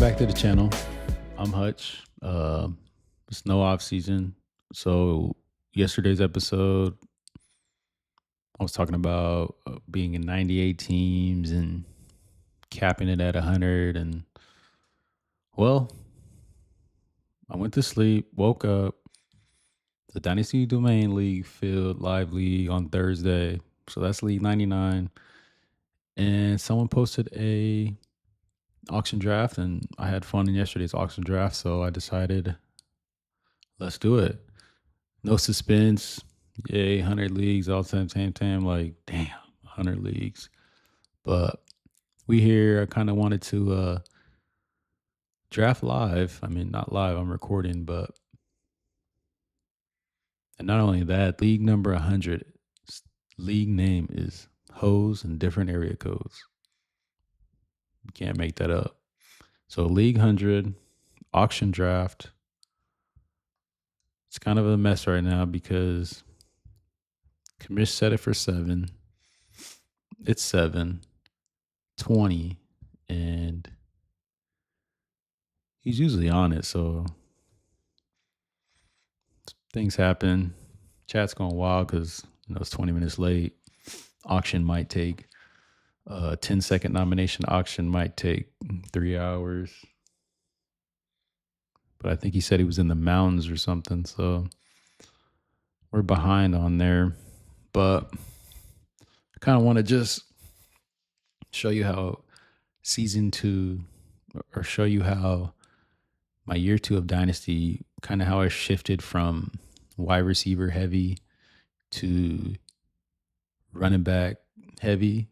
back to the channel. I'm Hutch. It's no off season. So yesterday's episode, I was talking about being in 98 teams and capping it at 100. And well, I went to sleep, woke up. The Dynasty Domain League filled live league on Thursday. So that's League 99. And someone posted a auction draft, and I had fun in yesterday's auction draft. So I decided, let's do it. No suspense. Yay, 100 leagues all the time. Like, damn, 100 leagues. But we here, I kind of wanted to draft live. I mean, not live, I'm recording, but, and not only that, league number 100, league name is Hoes and different area codes. You can't make that up. So, league 100, auction draft. It's kind of a mess right now because Commish set it for 7. It's 7, 20, and he's usually on it. So things happen. Chat's going wild because it's 20 minutes late. Auction might take 10-second nomination. Auction might take 3 hours. But I think he said he was in the mountains or something. So we're behind on there. But I kind of want to just show you how season 2, or show you how my year 2 of Dynasty, kind of how I shifted from wide receiver heavy to running back heavy.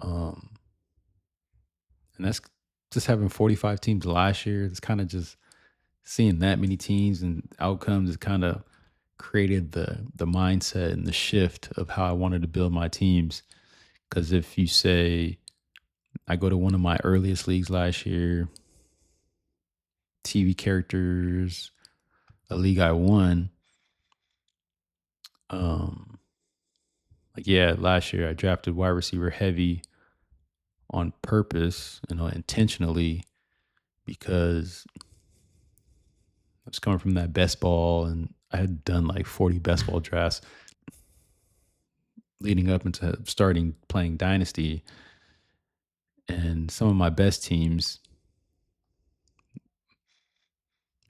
And that's just having 45 teams last year. It's kind of just seeing that many teams and outcomes. It kind of created the mindset and the shift of how I wanted to build my teams. Because if you say, I go to one of my earliest leagues last year, TV characters, a league I won. Last year I drafted wide receiver heavy on purpose, intentionally, because I was coming from that best ball and I had done like 40 best ball drafts leading up into starting playing Dynasty. And some of my best teams,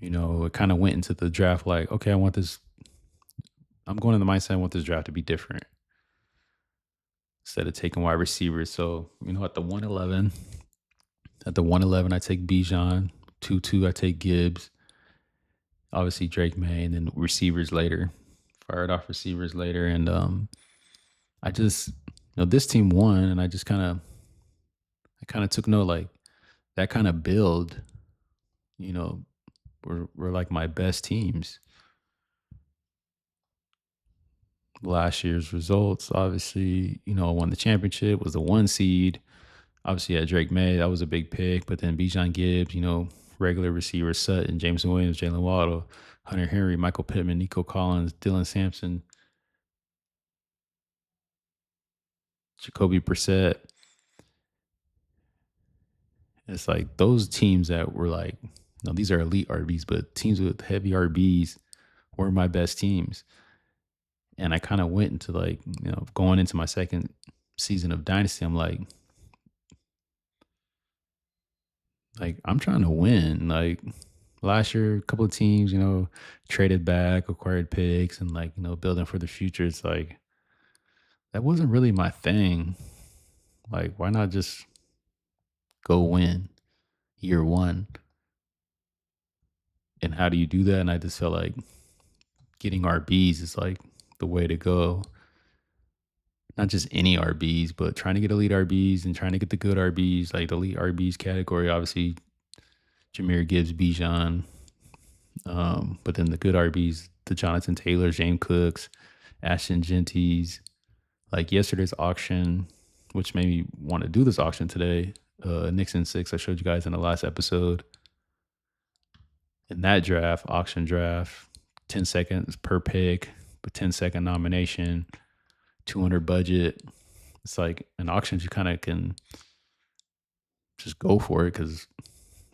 it kind of went into the draft like, okay, I'm going in the mindset, I want this draft to be different instead of taking wide receivers. So, at the 111, I take Bijan. 2-2, I take Gibbs. Obviously Drake May, and then receivers later. Fired off receivers later. And I just, this team won, and I kind of took note, like, that kind of build, were like my best teams. Last year's results, obviously, I won the championship, was the 1 seed. Obviously, at Drake May, that was a big pick. But then Bijan Gibbs, regular receivers, Sutton, Jameson Williams, Jalen Waddle, Hunter Henry, Michael Pittman, Nico Collins, Dylan Sampson, Jacoby Brissett. It's like those teams that were like, these are elite RBs, but teams with heavy RBs were my best teams. And I kind of went into like, going into my second season of Dynasty, I'm like I'm trying to win. Like last year, a couple of teams, traded back, acquired picks, and building for the future. It's like, that wasn't really my thing. Like, why not just go win year 1? And how do you do that? And I just felt like getting RBs is like the way to go. Not just any RBs, but trying to get elite RBs and trying to get the good RBs, like the elite RBs category. Obviously, Jahmyr Gibbs, Bijan. But then the good RBs, the Jonathan Taylors, James Cooks, Ashton Genties. Like yesterday's auction, which made me want to do this auction today. Nixon 6, I showed you guys in the last episode. In that draft, auction draft, 10 seconds per pick, but 10-second nomination, 200 budget. It's like in auctions, you kind of can just go for it because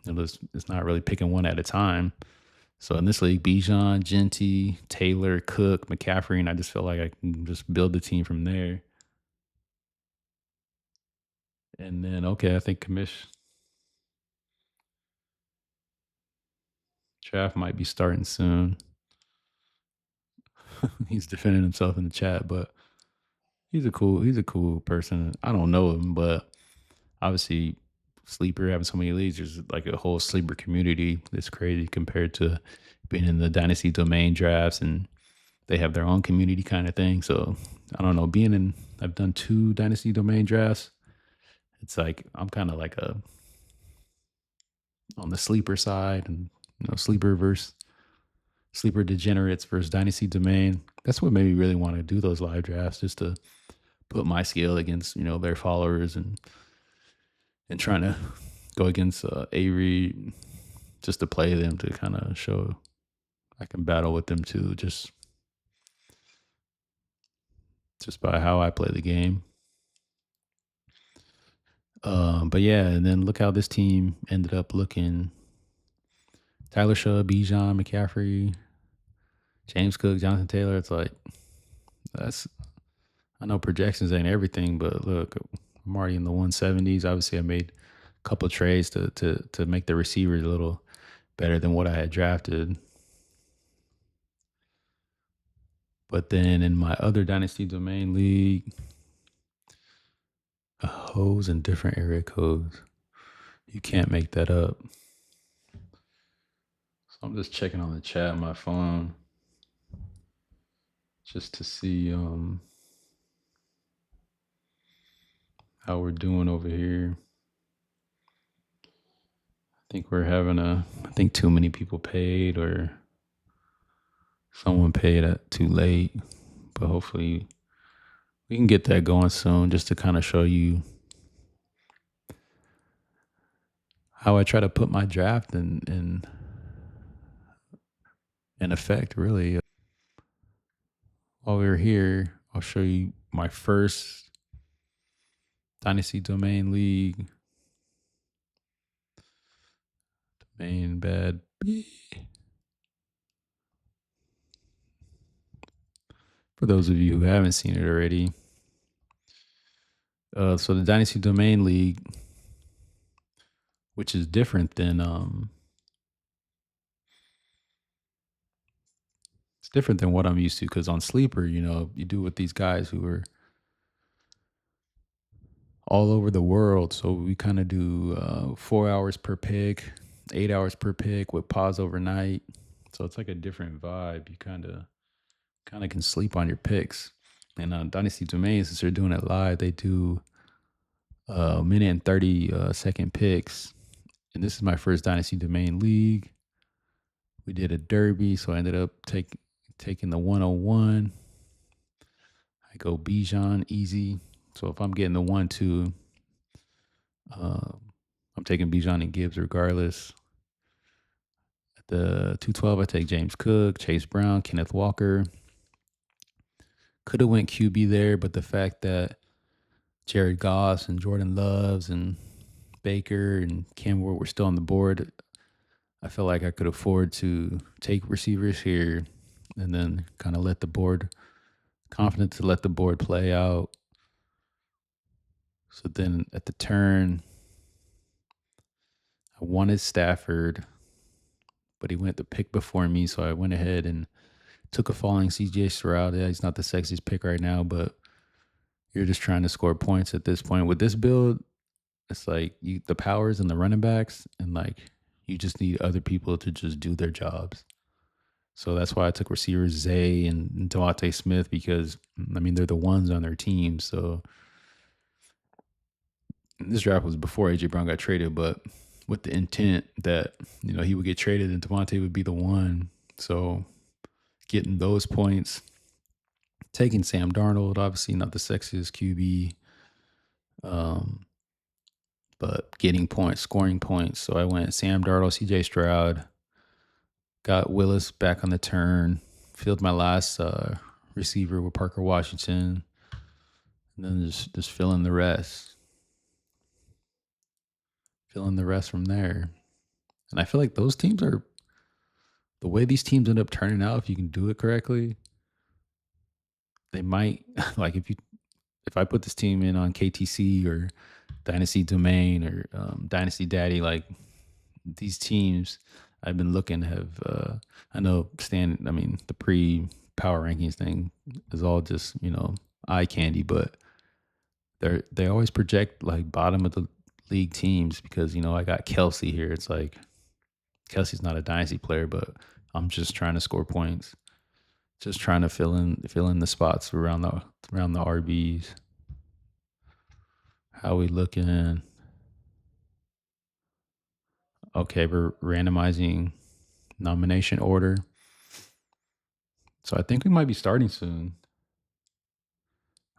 it's not really picking one at a time. So in this league, Bijan, Genty, Taylor, Cook, McCaffrey, and I just feel like I can just build the team from there. And then okay, I think Commish draft might be starting soon. He's defending himself in the chat, but he's a cool person. I don't know him, but obviously sleeper having so many leagues, there's like a whole sleeper community that's crazy compared to being in the dynasty domain drafts, and they have their own community kind of thing. So I don't know. I've done 2 dynasty domain drafts. It's like I'm kind of like a on the sleeper side, and sleeper degenerates versus dynasty domain. That's what made me really want to do those live drafts, just to put my skill against their followers, and trying to go against Avery, just to play them, to kind of show I can battle with them too, just by how I play the game. But yeah, and then look how this team ended up looking. Tyler Shaw, Bijan, McCaffrey, James Cook, Jonathan Taylor. It's like that's I know projections ain't everything, but look, I'm already in the 170s. Obviously, I made a couple trades to make the receivers a little better than what I had drafted. But then in my other dynasty domain league, hoes and different area codes. You can't make that up. So I'm just checking on the chat on my phone just to see how we're doing over here. I think too many people paid, or someone paid too late. But hopefully we can get that going soon, just to kind of show you how I try to put my draft in effect, really. While we're here, I'll show you my first Dynasty Domain League. Domain bad B. For those of you who haven't seen it already. So the Dynasty Domain League, which is different than it's different than what I'm used to, because on Sleeper, you do with these guys who are all over the world. So we kind of do 4 hours per pick, 8 hours per pick with pause overnight. So it's like a different vibe. You kind of can sleep on your picks. And on Dynasty Domain, since they're doing it live, they do minute and 30-second picks. And this is my first Dynasty Domain League. We did a derby, so I ended up taking the 101. I go Bijan easy. So if I'm getting the 1-2, I'm taking Bijan and Gibbs regardless. At the 212, I take James Cook, Chase Brown, Kenneth Walker. Could have went QB there, but the fact that Jared Goff and Jordan Loves and Baker and Cam Ward were still on the board, I felt like I could afford to take receivers here, and then kind of confident to let the board play out. So then at the turn, I wanted Stafford, but he went the pick before me, so I went ahead and took a falling CJ Stroud. Yeah, he's not the sexiest pick right now, but you're just trying to score points at this point. With this build, it's like the powers and the running backs, and like you just need other people to just do their jobs. So that's why I took receivers Zay and Devontae Smith, because they're the ones on their team. So this draft was before AJ Brown got traded, but with the intent that he would get traded and Devontae would be the one. So getting those points, taking Sam Darnold, obviously not the sexiest QB, but getting points, scoring points. So I went Sam Darnold, CJ Stroud, got Willis back on the turn, filled my last receiver with Parker Washington, and then just filling the rest. Filling the rest from there. And I feel like those teams are the way these teams end up turning out. If you can do it correctly, they might like if I put this team in on KTC or Dynasty Domain or Dynasty Daddy, like these teams I've been looking have I know I mean the pre power rankings thing is all just, eye candy, but they always project like bottom of the league teams because, I got Kelsey here. It's like Kelsey's not a dynasty player, but I'm just trying to score points. Just trying to fill in the spots around the RBs. How we looking? Okay, we're randomizing nomination order. So I think we might be starting soon.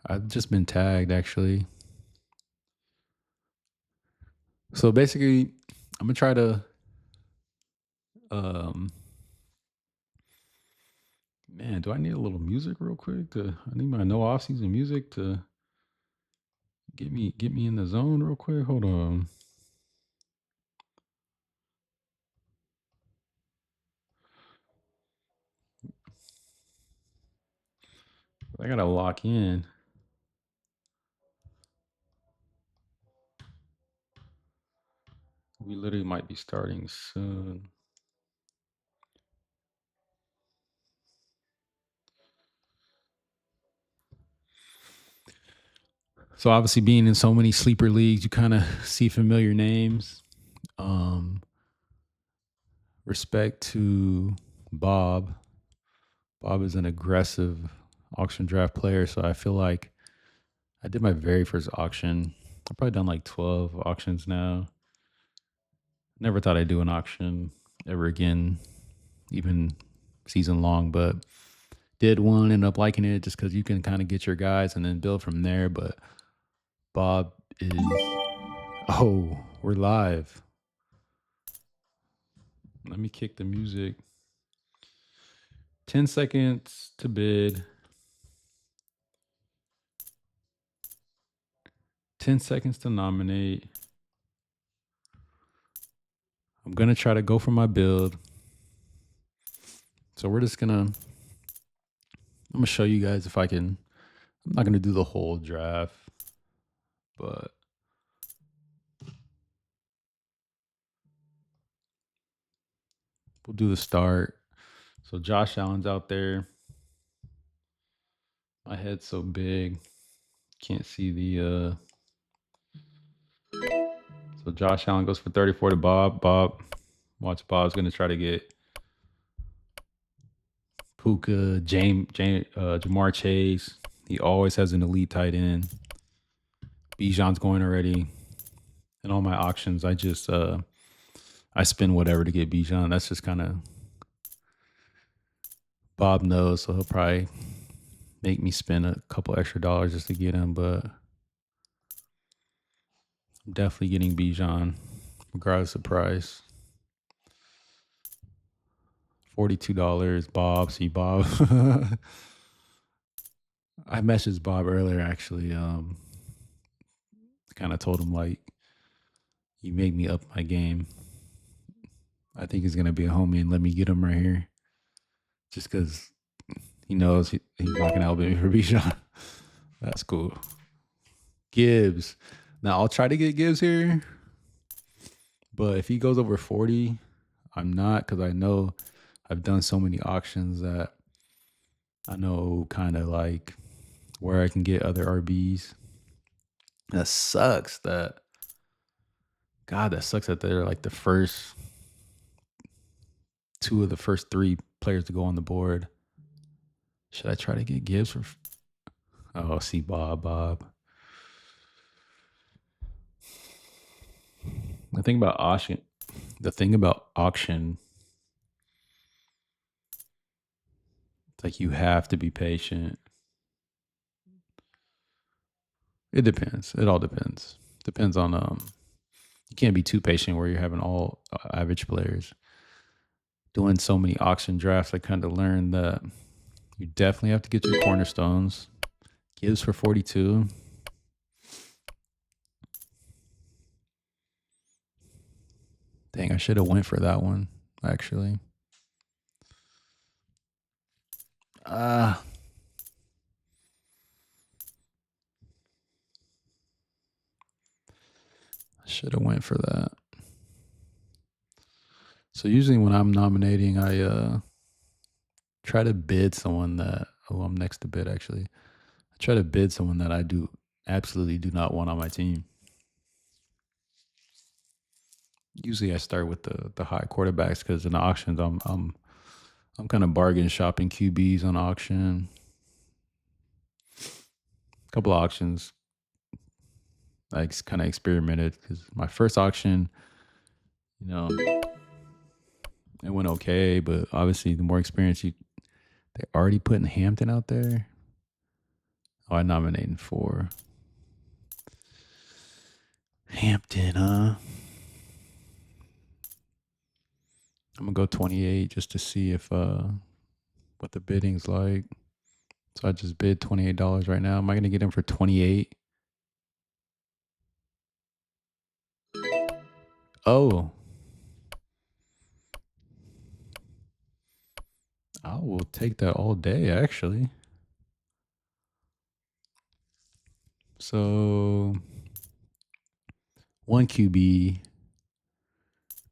I've just been tagged actually. So basically, I'm gonna try to um man, do I need a little music real quick? I need my no off season music to get me in the zone real quick. Hold on. I gotta lock in. We literally might be starting soon. So obviously being in so many sleeper leagues, you kind of see familiar names. Um Respect to Bob. Bob is an aggressive auction draft player, so I feel like I did my very first auction. I've probably done like 12 auctions now. Never thought I'd do an auction ever again, even season long, but did one, ended up liking it just because you can kind of get your guys and then build from there. But Bob is, oh, we're live. Let me kick the music. 10 seconds to bid. 10 seconds to nominate. I'm going to try to go for my build. So we're just going to, I'm going to show you guys if I can. I'm not going to do the whole draft, but we'll do the start. So Josh Allen's out there. My head's so big. Can't see the so Josh Allen goes for 34 to Bob. Watch Bob's gonna try to get Puka, Jamar Chase. He always has an elite tight end. Bijan's going already. In all my auctions, I spend whatever to get Bijan. That's just kind of Bob knows, so he'll probably make me spend a couple extra dollars just to get him, but I'm definitely getting Bijan, regardless of price. $42, Bob. See Bob. I messaged Bob earlier actually. Kind of told him like, you made me up my game. I think he's gonna be a homie and let me get him right here, just because he knows he's not gonna elbow me for Bijan. That's cool. Gibbs. Now I'll try to get Gibbs here, but if he goes over 40, I'm not, because I know I've done so many auctions that I know kind of like where I can get other RBs. That sucks that they're like the first two of the first three players to go on the board. Should I try to get Gibbs for? Oh, see Bob. The thing about auction, it's like you have to be patient. It depends. It all depends. Depends on you can't be too patient where you're having all average players. Doing so many auction drafts, I kind of learned that you definitely have to get your cornerstones. Gibbs for 42. Dang, I should have went for that one, actually. I should have went for that. So usually when I'm nominating, I try to bid someone that I'm next to bid actually. I try to bid someone that I do absolutely do not want on my team. Usually I start with the high quarterbacks because in the auctions I'm kind of bargain shopping QBs on auction. A couple of auctions I kind of experimented because my first auction, you know, it went okay, but obviously the more experience they're already putting Hampton out there. Oh, I nominated for Hampton, huh? I'm gonna go 28 just to see if what the bidding's like. So I just bid $28 right now. Am I gonna get him for 28? Oh, I will take that all day actually. So one QB,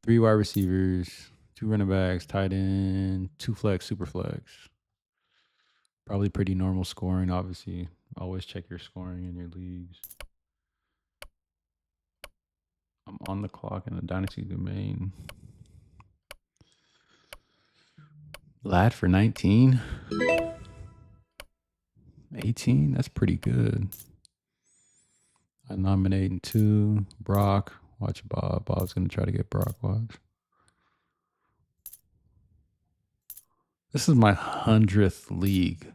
three wide receivers, two running backs, tight end, two flex, super flex. Probably pretty normal scoring, obviously. Always check your scoring in your leagues. I'm on the clock in the Dynasty domain. Lad for 19. 18, that's pretty good. I nominating two. Brock. Watch Bob. Bob's going to try to get Brock. Watch. This is my 100th league.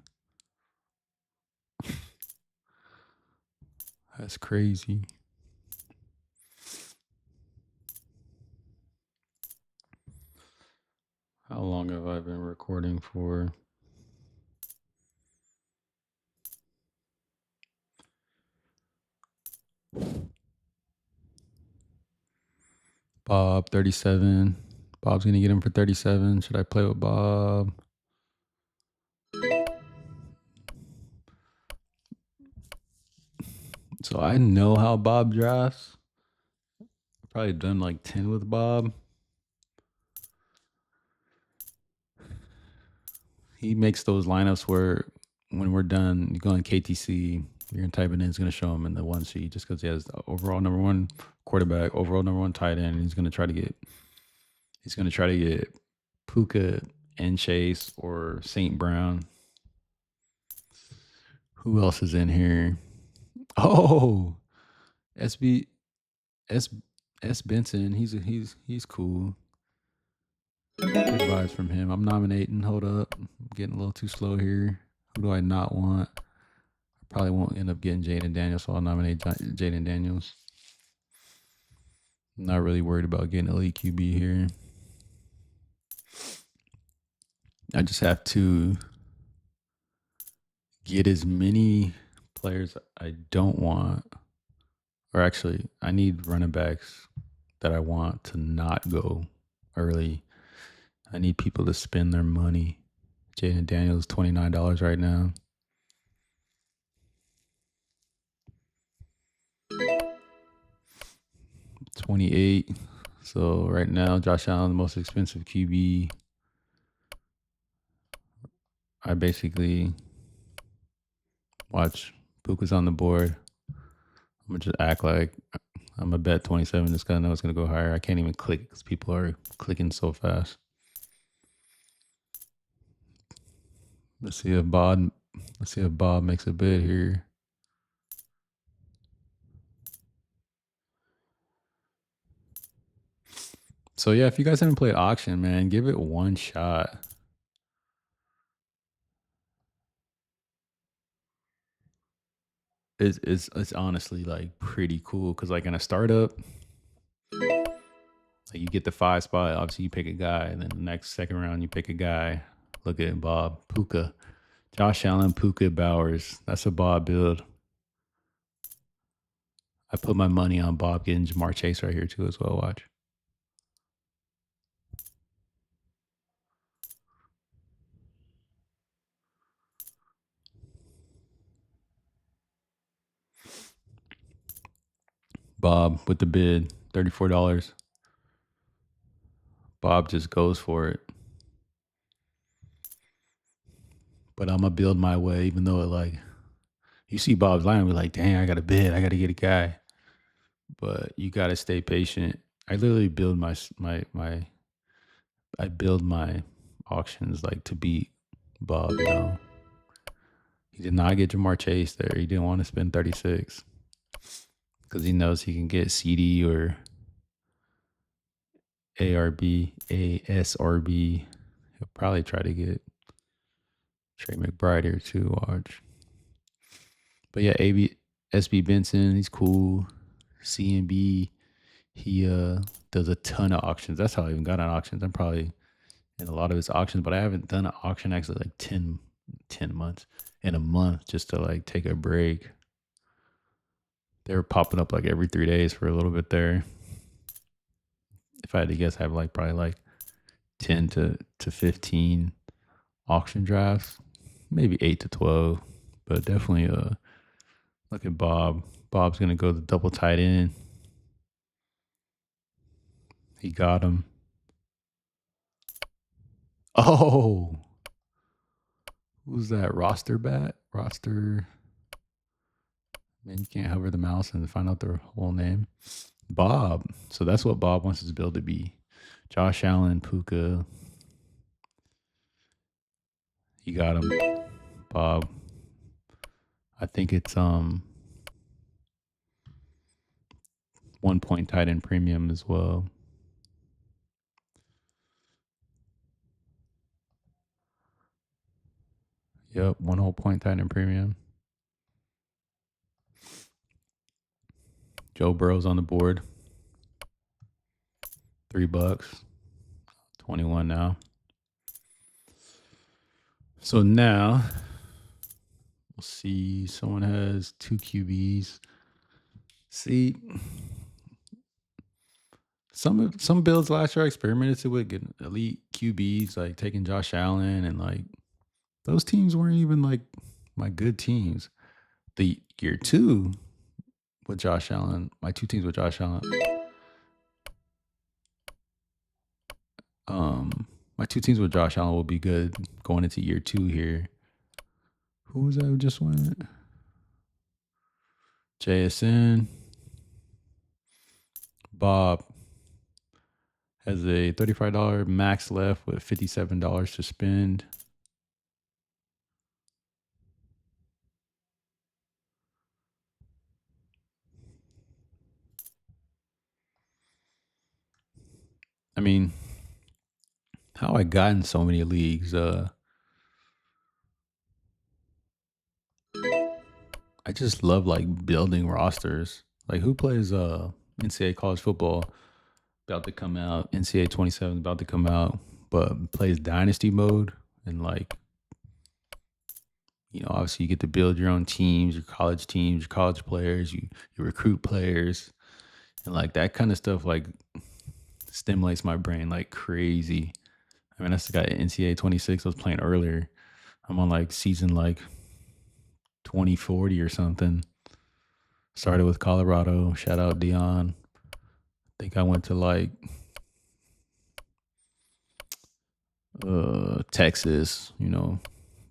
That's crazy. How long have I been recording for? Bob, 37. Bob's going to get him for 37. Should I play with Bob? So I know how Bob drafts. I've probably done like 10 with Bob. He makes those lineups where when we're done, you go on KTC, you're gonna type it in, it's gonna show him in the one sheet just because he has the overall number one quarterback, overall number one tight end. And he's gonna try to get Puka and Chase or St. Brown. Who else is in here? Oh, SB S S Benson. He's cool. Good vibes from him. I'm nominating. Hold up. I'm getting a little too slow here. Who do I not want? I probably won't end up getting Jaden Daniels, so I'll nominate Jaden Daniels. I'm not really worried about getting elite QB here. I just have to get as many players I don't want. Or actually, I need running backs that I want to not go early. I need people to spend their money. Jaden Daniels, $29 right now. $28. So right now, Josh Allen, the most expensive QB. I basically watch Puka's on the board. I'm gonna just act like I'm a bet 27. Just gonna know it's gonna go higher. I can't even click because people are clicking so fast. Let's see if Bob makes a bid here. So yeah, if you guys haven't played auction, man, give it one shot. It's honestly like pretty cool because like in a startup, like you get the 5 spot. Obviously, you pick a guy, and then the next second round you pick a guy. Look at Bob Puka, Josh Allen, Puka Bowers. That's a Bob build. I put my money on Bob getting Jamar Chase right here too as well. Watch. Bob with the bid, $34. Bob just goes for it. But I'm gonna build my way, even though it like you see Bob's line, we're like, dang, I got a bid, I got to get a guy. But you got to stay patient. I literally build I build my auctions like to beat Bob. You know, he did not get Jamar Chase there. He didn't want to spend 36 because he knows he can get CD or ARB, ASRB. He'll probably try to get Trey McBride here too. Watch. But yeah, SB Benson, he's cool. CNB, he does a ton of auctions. That's how I even got on auctions. I'm probably in a lot of his auctions, but I haven't done an auction actually like 10 months in a month just to like take a break. They were popping up like every 3 days for a little bit there. If I had to guess, I have like probably like 10 to 15 auction drafts, maybe 8 to 12, but definitely look at Bob. Bob's gonna go the double tight end. He got him. Oh, who's that? Roster bat? Roster. Man, you can't hover the mouse and find out their whole name. Bob. So that's what Bob wants his build to be. Josh Allen, Puka. He got him. Bob. I think it's 1 point tight end premium as well. Yep, 1 whole point tight end premium. Joe Burrow's on the board. $3. 21 now. So now we'll see. Someone has 2 QBs. See, some builds last year I experimented with getting elite QBs, like taking Josh Allen, and like those teams weren't even like my good teams. The year 2 with Josh Allen, my 2 teams with Josh Allen, my 2 teams with Josh Allen will be good going into year 2 here. Who was that who just went? JSN. Bob has a $35 max left with $57 to spend. I mean, how I got in so many leagues, I just love like building rosters. Like who plays NCAA college football about to come out, NCAA 27 is about to come out, but plays dynasty mode and like obviously you get to build your own teams, your college players, you recruit players, and like that kind of stuff like stimulates my brain like crazy. I mean, that's the guy at NCAA 26 I was playing earlier. I'm on like season like 2040 or something. Started with Colorado. Shout out Dion. I think I went to like Texas,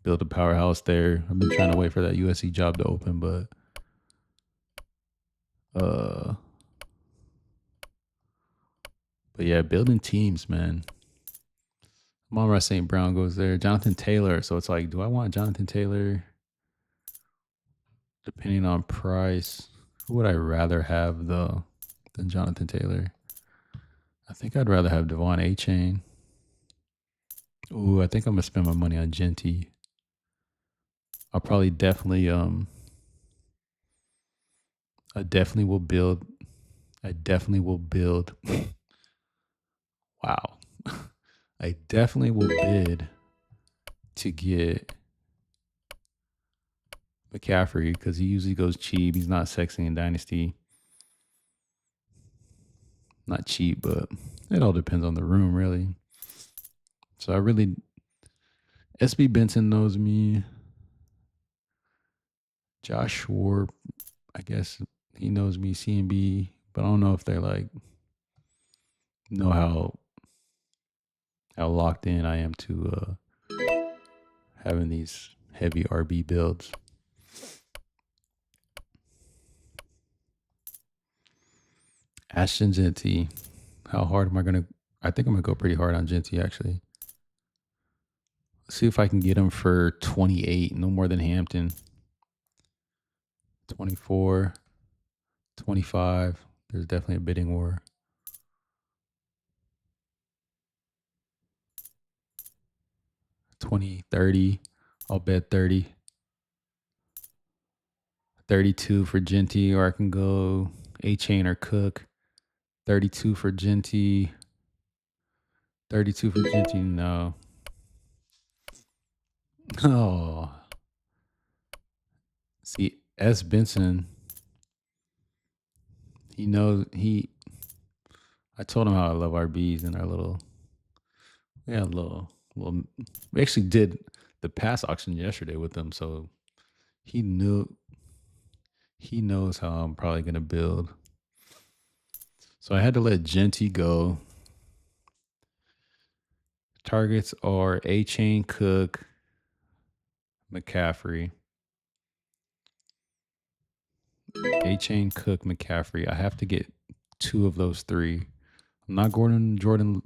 build a powerhouse there. I've been trying to wait for that USC job to open, but yeah, building teams, man. Amon-Ra St. Brown goes there. Jonathan Taylor. So it's like, do I want Jonathan Taylor? Depending on price, who would I rather have though than Jonathan Taylor? I think I'd rather have Devon A-Chain. Ooh, I think I'm gonna spend my money on Genty. I'll probably definitely I definitely will build. Wow. I definitely will bid to get McCaffrey because he usually goes cheap. He's not sexy in Dynasty. Not cheap, but it all depends on the room, really. So SB Benson knows me. Josh Schwarb, I guess he knows me. CNB, but I don't know if they like know how locked in I am to having these heavy RB builds. Ashton Genty. How hard am I gonna? I think I'm gonna go pretty hard on Genty actually. Let's see if I can get him for 28, no more than Hampton. 24, 25. There's definitely a bidding war. 20, 30. I'll bet 30. 32 for Genty, or I can go A Chain or Cook. 32 for Genty. 32 for Genty. No. Oh. See, S. Benson, he knows I told him how I love RBs and our little little we actually did the pass auction yesterday with him, so he knows how I'm probably gonna build. So I had to let Genty go. Targets are A Chain, Cook, McCaffrey. A Chain, Cook, McCaffrey. I have to get two of those three. I'm not going Jordan.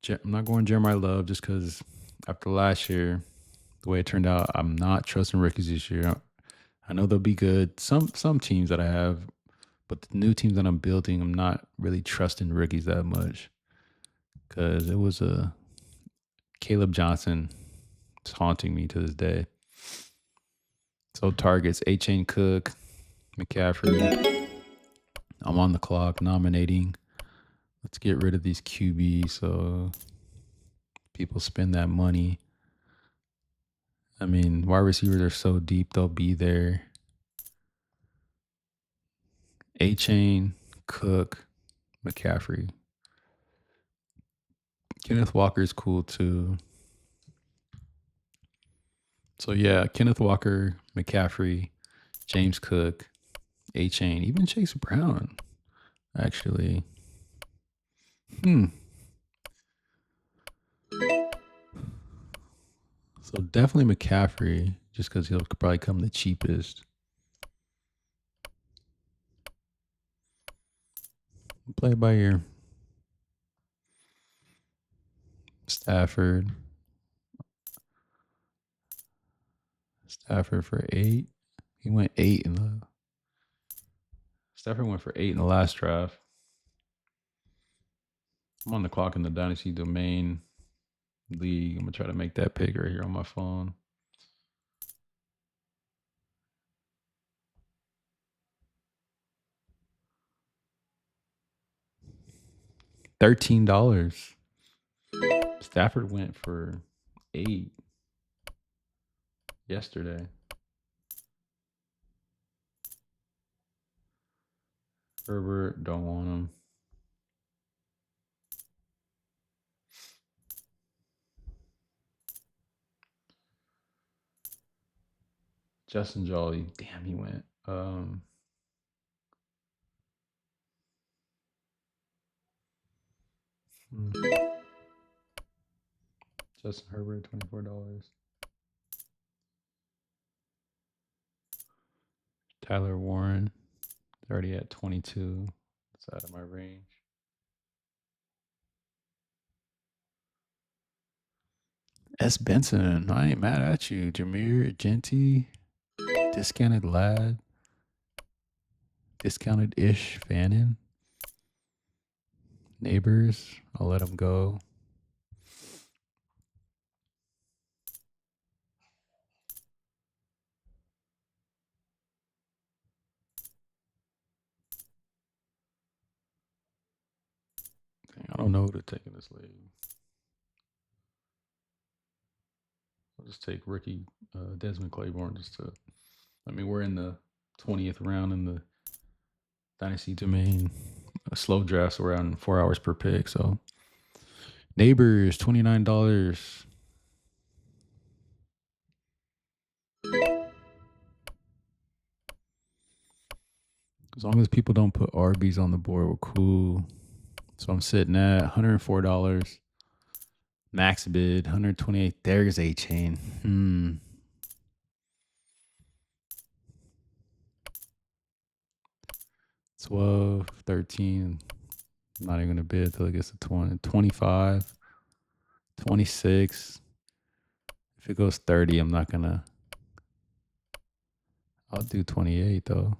I'm not going Jeremiah Love just because after last year, the way it turned out, I'm not trusting rookies this year. I know they'll be good. Some teams that I have, but the new teams that I'm building, I'm not really trusting rookies that much because it was a Caleb Johnson. It's haunting me to this day. So targets A Chain, Cook, McCaffrey. I'm on the clock nominating. Let's get rid of these QBs so people spend that money. I mean, wide receivers are so deep, they'll be there. A Chain, Cook, McCaffrey. Kenneth Walker's cool too. So yeah, Kenneth Walker, McCaffrey, James Cook, A Chain, even Chase Brown, actually. So definitely McCaffrey, just because he'll probably come the cheapest. Play it by ear. Stafford. Stafford for 8. He went 8 in the. Stafford went for 8 in the last draft. I'm on the clock in the Dynasty domain league. I'm gonna try to make that pick right here on my phone. $13. Stafford went for 8 yesterday. Herbert, don't want him. Justin Jolly, damn, he went. Justin Herbert, $24. Tyler Warren, already at 22. It's out of my range. S. Benson, I ain't mad at you. Jameer Genty, discounted lad, discounted ish Fannin. Neighbors, I'll let him go. I don't know who to take in this league. I'll just take rookie Desmond Claiborne just to. I mean, we're in the 20th round in the Dynasty domain. Slow drafts around 4 hours per pick. So, Neighbors, $29. As long as people don't put Arby's on the board, we're cool. So I'm sitting at $104. Max bid, 128. There's A chain. 12, 13. I'm not even going to bid until it gets to 20, 25, 26. If it goes 30, I'm not going to. I'll do 28 though.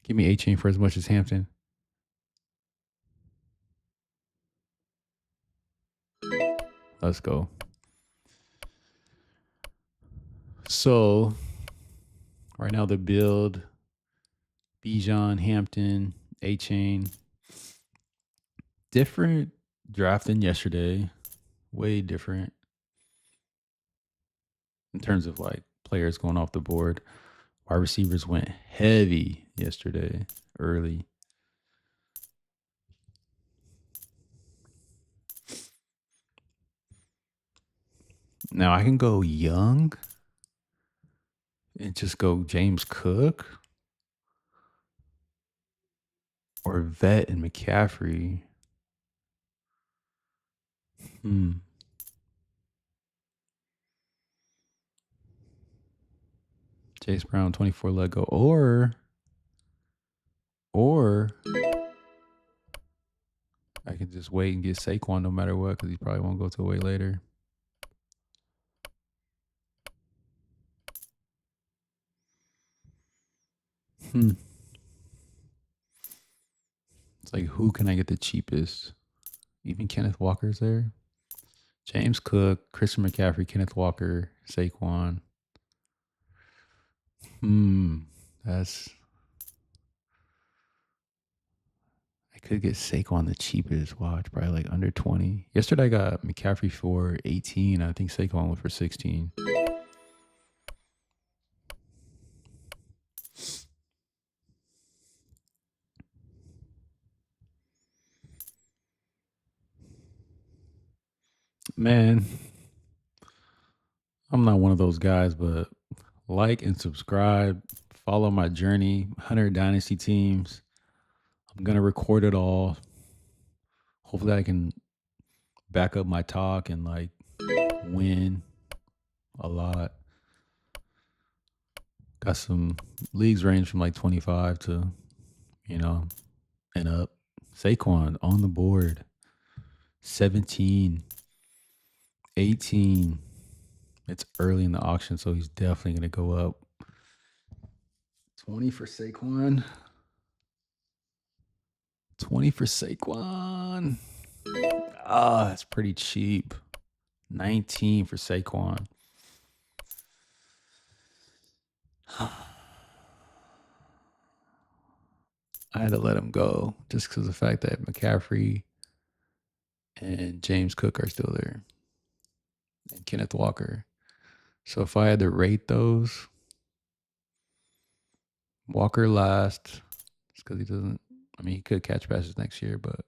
Give me A chain for as much as Hampton. Let's go. So right now the build, Bijan, Hampton, A chain. Different draft than yesterday. Way different in terms of like players going off the board. Wide receivers went heavy yesterday, early. Now I can go young and just go James Cook or vet and McCaffrey. Chase Brown, 24 let go. Or I can just wait and get Saquon no matter what because he probably won't go till way later. It's like, who can I get the cheapest? Even Kenneth Walker's there. James Cook, Christian McCaffrey, Kenneth Walker, Saquon. That's. I could get Saquon the cheapest. Watch, probably like under 20. Yesterday I got McCaffrey for 18. I think Saquon went for 16. Man, I'm not one of those guys, but like and subscribe. Follow my journey. 100 Dynasty teams. I'm going to record it all. Hopefully I can back up my talk and like win a lot. Got some leagues range from like 25 to, and up. Saquon on the board. 17, 18. It's early in the auction, so he's definitely going to go up. 20 for Saquon. 20 for Saquon. That's pretty cheap. 19 for Saquon. I had to let him go just because of the fact that McCaffrey and James Cook are still there. And Kenneth Walker. So if I had to rate those, Walker last, just because he doesn't, he could catch passes next year, but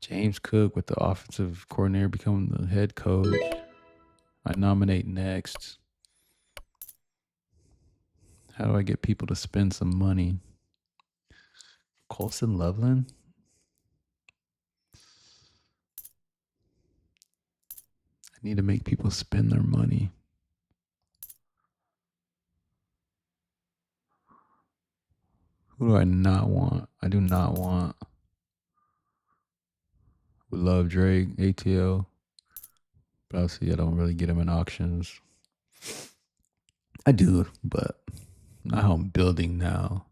James Cook with the offensive coordinator becoming the head coach, I nominate next. How do I get people to spend some money? Colson Loveland? I need to make people spend their money. Who do I not want? I do not want. We love Drake, ATL. But obviously I don't really get him in auctions. I do, but not how I'm building now.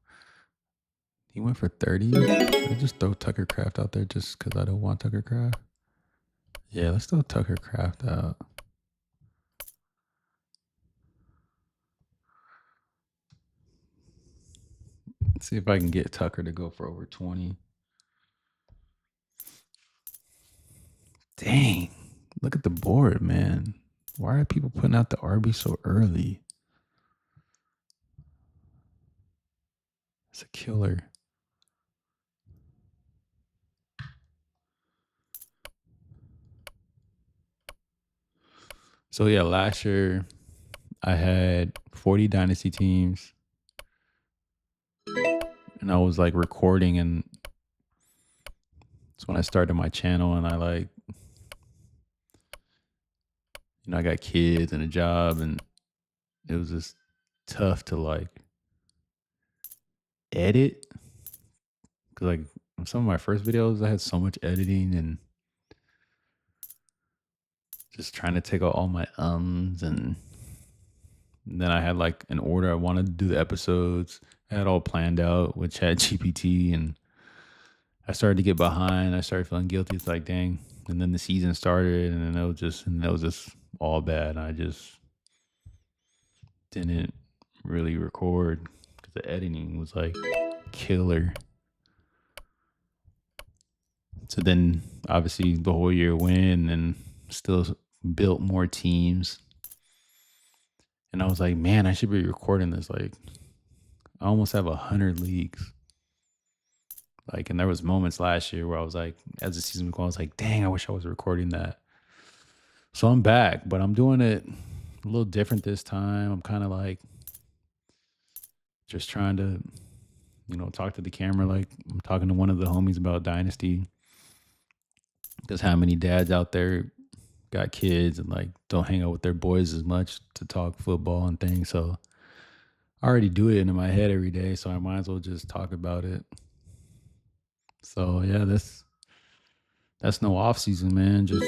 He went for 30. Should I just throw Tucker Craft out there just because I don't want Tucker Craft? Yeah, let's throw Tucker Craft out. Let's see if I can get Tucker to go for over 20. Dang. Look at the board, man. Why are people putting out the RB so early? It's a killer. So yeah, last year I had 40 Dynasty teams, and I was like recording, and it's when I started my channel, and I got kids and a job, and it was just tough to like edit because like some of my first videos, I had so much editing and just trying to take out all my and then I had like an order I wanted to do the episodes. I had all planned out with Chat GPT, and I started to get behind. I started feeling guilty. It's like, dang. And then the season started, and then it was just all bad. I just didn't really record because the editing was like killer. So then obviously the whole year went and still built more teams. And I was like, man, I should be recording this. Like, I almost have 100 leagues. Like, and there was moments last year where I was like, as the season was going, I was like, dang, I wish I was recording that. So I'm back, but I'm doing it a little different this time. I'm kind of like just trying to, talk to the camera like I'm talking to one of the homies about Dynasty. Because how many dads out there got kids and like don't hang out with their boys as much to talk football and things. So I already do it in my head every day, so I might as well just talk about it. So yeah, that's no off season, man. Just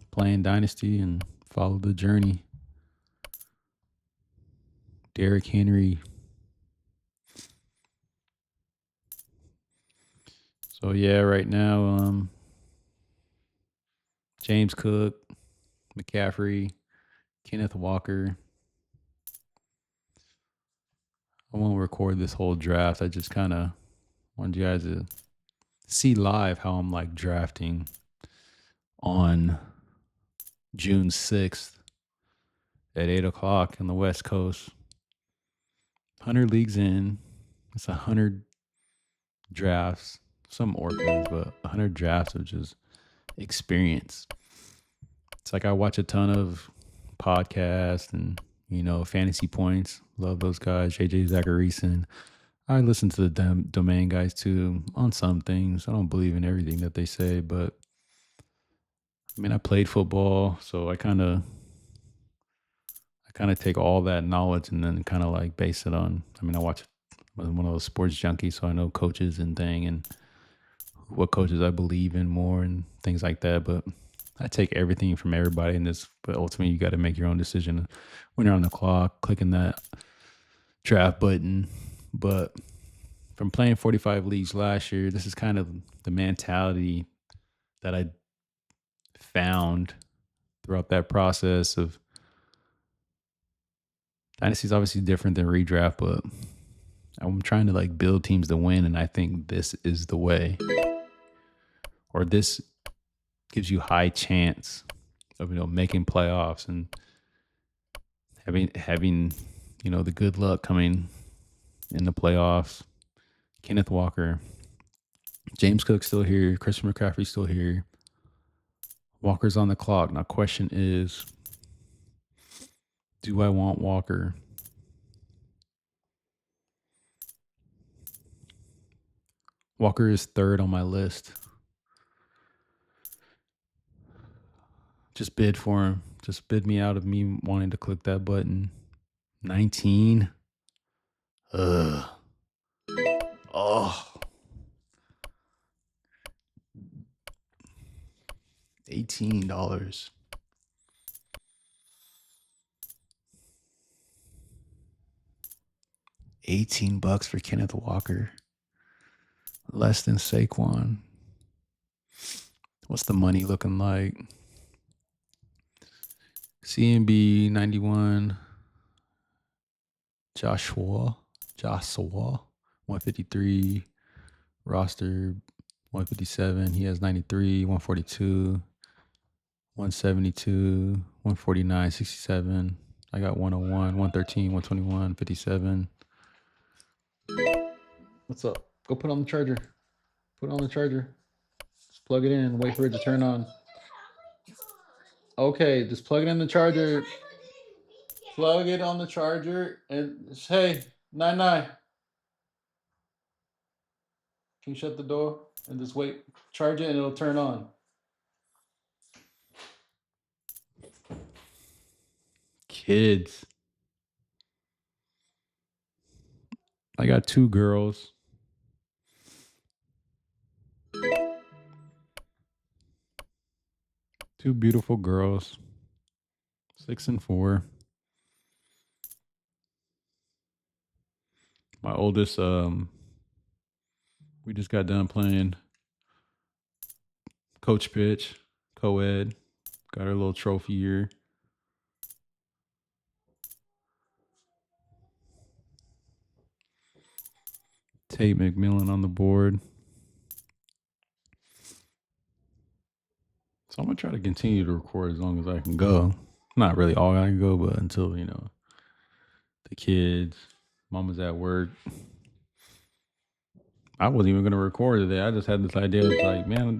playing Dynasty and follow the journey. Derrick Henry. So yeah, right now, James Cook, McCaffrey, Kenneth Walker. I won't record this whole draft. I just kind of wanted you guys to see live how I'm like drafting on June 6th at 8 o'clock in the West Coast. 100 leagues in. It's 100 drafts, some orphans, but 100 drafts of just experience. It's like I watch a ton of podcasts and, Fantasy Points. Love those guys, JJ Zacharyson. I listen to the domain guys too on some things. I don't believe in everything that they say, but I mean, I played football, so I kind of take all that knowledge and then kind of like base it on. I mean, I'm one of those sports junkies, so I know coaches and what coaches I believe in more and things like that. But I take everything from everybody in this. But ultimately, you got to make your own decision when you're on the clock, clicking that draft button. But from playing 45 leagues last year, this is kind of the mentality that I found throughout that process of Dynasty is obviously different than redraft, but I'm trying to like build teams to win, and I think this is the way, or this gives you high chance of making playoffs and having the good luck coming in the playoffs. Kenneth Walker, James Cook still here, Christian McCaffrey still here. Walker's on the clock. Now, question is, do I want Walker? Walker is third on my list. Just bid for him. Just bid me out of me wanting to click that button. 19. Ugh. Oh. $18. $18 for Kenneth Walker. Less than Saquon. What's the money looking like? CMB 91. Joshua 153. Roster 157. He has 93, 142, 172, 149, 67. I got 101, 113, 121, 57. What's up? Go put on the charger. Put it on the charger. Just plug it in. Wait for it to turn on. Okay, just plug it in the charger. Plug it on the charger and hey, 99. Can you shut the door and just wait? Charge it and it'll turn on. Kids. I got two girls. Two beautiful girls. 6 and 4. My oldest, we just got done playing coach pitch, co-ed. Got her little trophy here. Tate McMillan on the board. So I'm gonna try to continue to record as long as I can go. Not really all I can go, but until the kids, mama's at work. I wasn't even gonna record today. I just had this idea. It's like, man,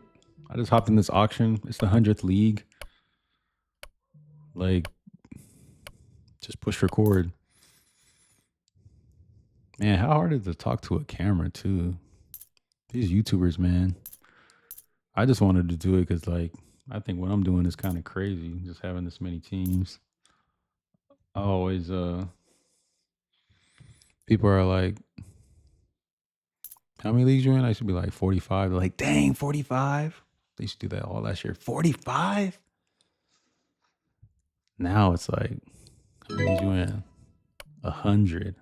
I just hopped in this auction. It's the 100th league. Like, just push record. Man, how hard is it to talk to a camera too? These YouTubers, man. I just wanted to do it because, like, I think what I'm doing is kind of crazy. Just having this many teams. I always, people are like, how many leagues you in? I should be like 45. They're like, dang, 45. They used to do that all last year. 45? Now it's like, how many leagues you in? 100.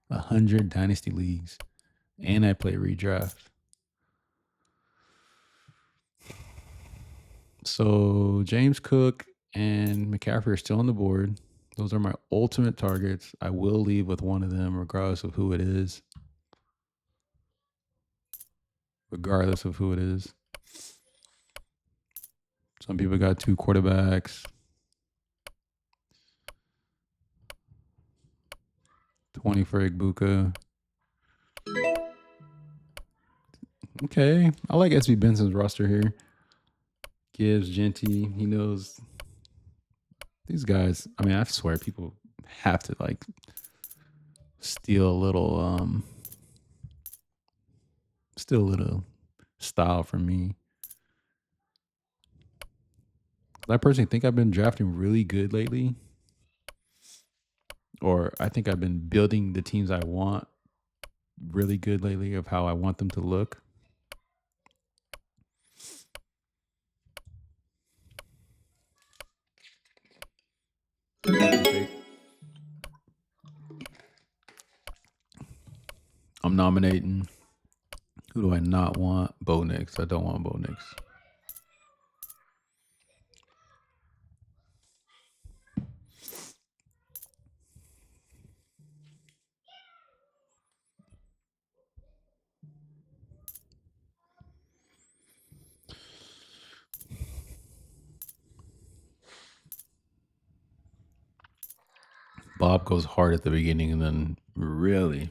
100 Dynasty leagues. And I play redraft. So James Cook and McCaffrey are still on the board. Those are my ultimate targets. I will leave with one of them, regardless of who it is. Regardless of who it is. Some people got 2 quarterbacks. 20 for Igbuka. Okay. I like SB Benson's roster here. Gibbs, Genty. He knows these guys. I mean, I swear people have to like steal a little style from me. I personally think I've been drafting really good lately. Or I think I've been building the teams I want really good lately of how I want them to look. I'm nominating. Who do I not want? Bo Nix. I don't want Bo Nix. Bob goes hard at the beginning and then really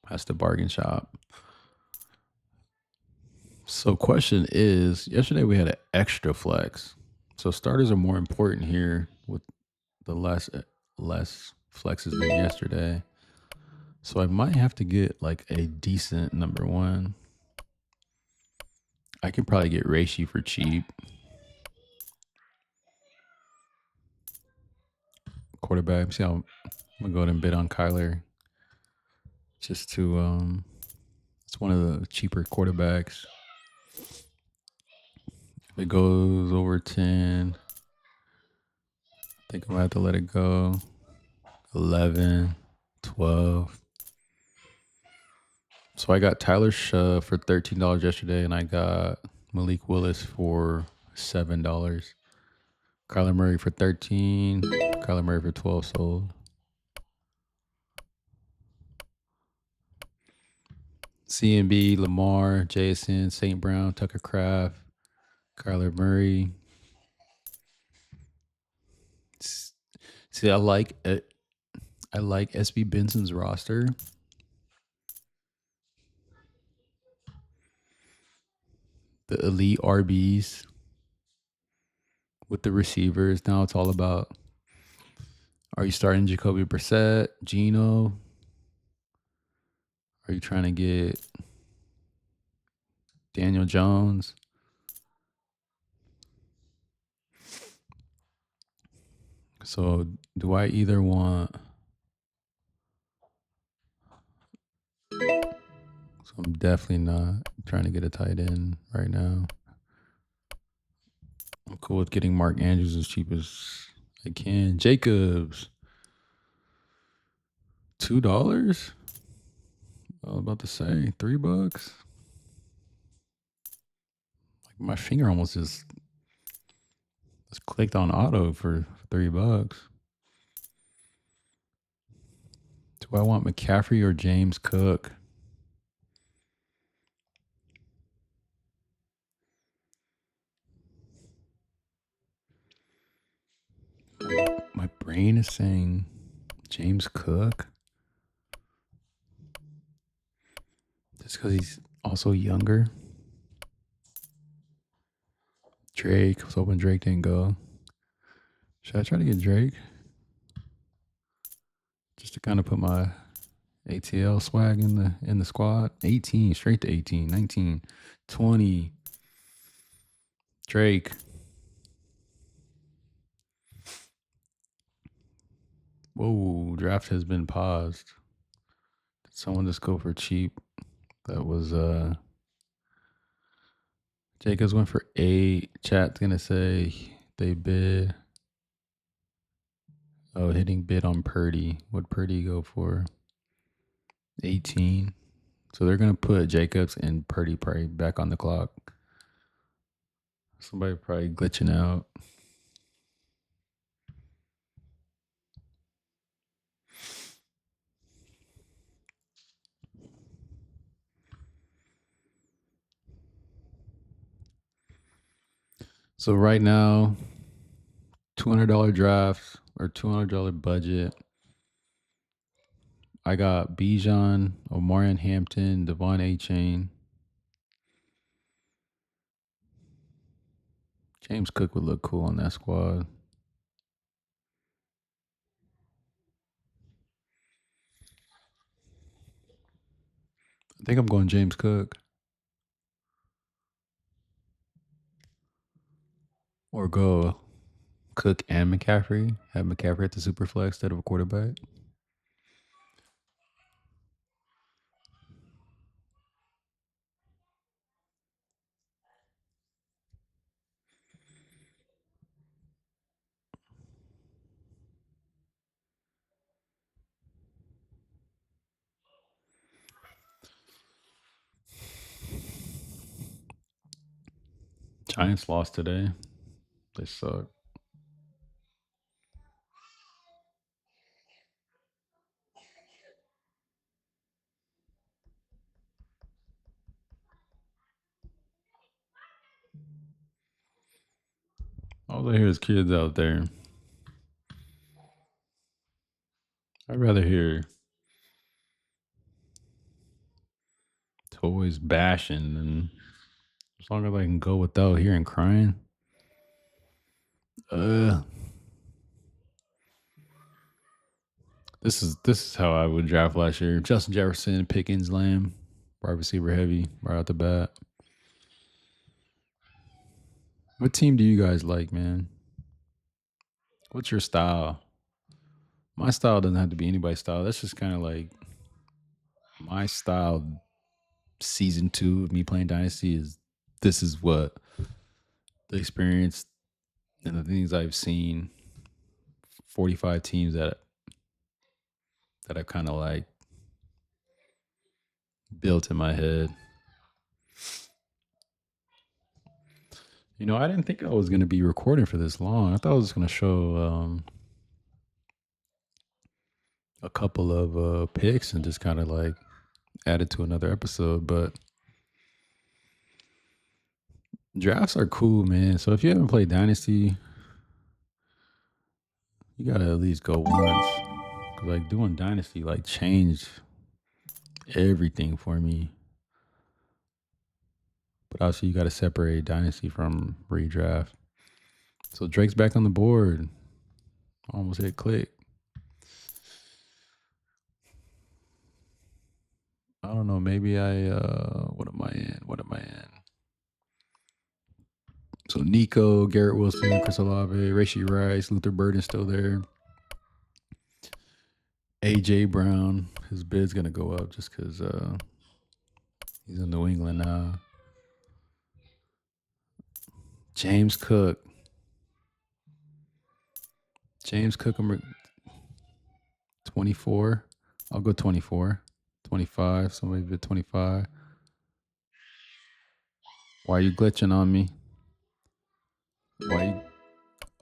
has to bargain shop. So question is, yesterday we had an extra flex. So starters are more important here with the less flexes than yesterday. So I might have to get like a decent number one. I can probably get Reishi for cheap. Quarterback. See how I'm gonna go ahead and bid on Kyler. Just to it's one of the cheaper quarterbacks. If it goes over 10, I think I'm gonna have to let it go. 11, 12. So I got Tyler Shove for $13 yesterday, and I got Malik Willis for $7. Kyler Murray for 13. Kyler Murray for 12 sold. CMB, Lamar, Jason, St. Brown, Tucker Craft, Kyler Murray. See, I like it. I like SB Benson's roster. The elite RBs with the receivers. Now it's all about Are you starting Jacoby Brissett, Geno? Are you trying to get Daniel Jones? So do I either want? So I'm definitely not trying to get a tight end right now. I'm cool with getting Mark Andrews as cheap as I can. Jacobs, $2. I was about to say $3. Like my finger almost just clicked on auto for $3. Do I want McCaffrey or James Cook? My brain is saying James Cook. Just because he's also younger. Drake. I was hoping Drake didn't go. Should I try to get Drake? Just to kind of put my ATL swag in the squad. 18, straight to 18, 19, 20. Drake. Whoa, draft has been paused. Did someone just go for cheap? That was Jacobs went for 8. Chat's gonna say they bid. Oh, hitting bid on Purdy. What'd Purdy go for? 18. So they're gonna put Jacobs and Purdy probably back on the clock. Somebody probably glitching out. So right now, $200 draft or $200 budget. I got Bijan, Omarion Hampton, Devon A-Chain. James Cook would look cool on that squad. I think I'm going James Cook. Or go Cook and McCaffrey. Have McCaffrey at the super flex instead of a quarterback. Giants lost today. They suck. All I hear is kids out there. I'd rather hear toys bashing than as long as I can go without hearing crying. This is how I would draft last year. Justin Jefferson, Pickens, Lamb, wide receiver heavy, right out the bat. What team do you guys like, man? What's your style? My style doesn't have to be anybody's style. That's just kind of like my style. Season 2 of me playing Dynasty is this is what the experience and the things I've seen. 45 teams that I've kind of like built in my head. I didn't think I was going to be recording for this long. I thought I was going to show a couple of picks and just kind of like add it to another episode. But drafts are cool, man. So if you haven't played Dynasty, you got to at least go once. Cause like doing Dynasty like changed everything for me. But obviously, you got to separate Dynasty from redraft. So Drake's back on the board. Almost hit click. I don't know. Maybe what am I in? What am I in? So Nico, Garrett Wilson, Chris Olave, Rashee Rice, Luther Burden's still there. AJ Brown, his bid's gonna go up just because he's in New England now. James Cook. I'm 24. I'll go 24. 25. Somebody bid 25. Why are you glitching on me? Why you?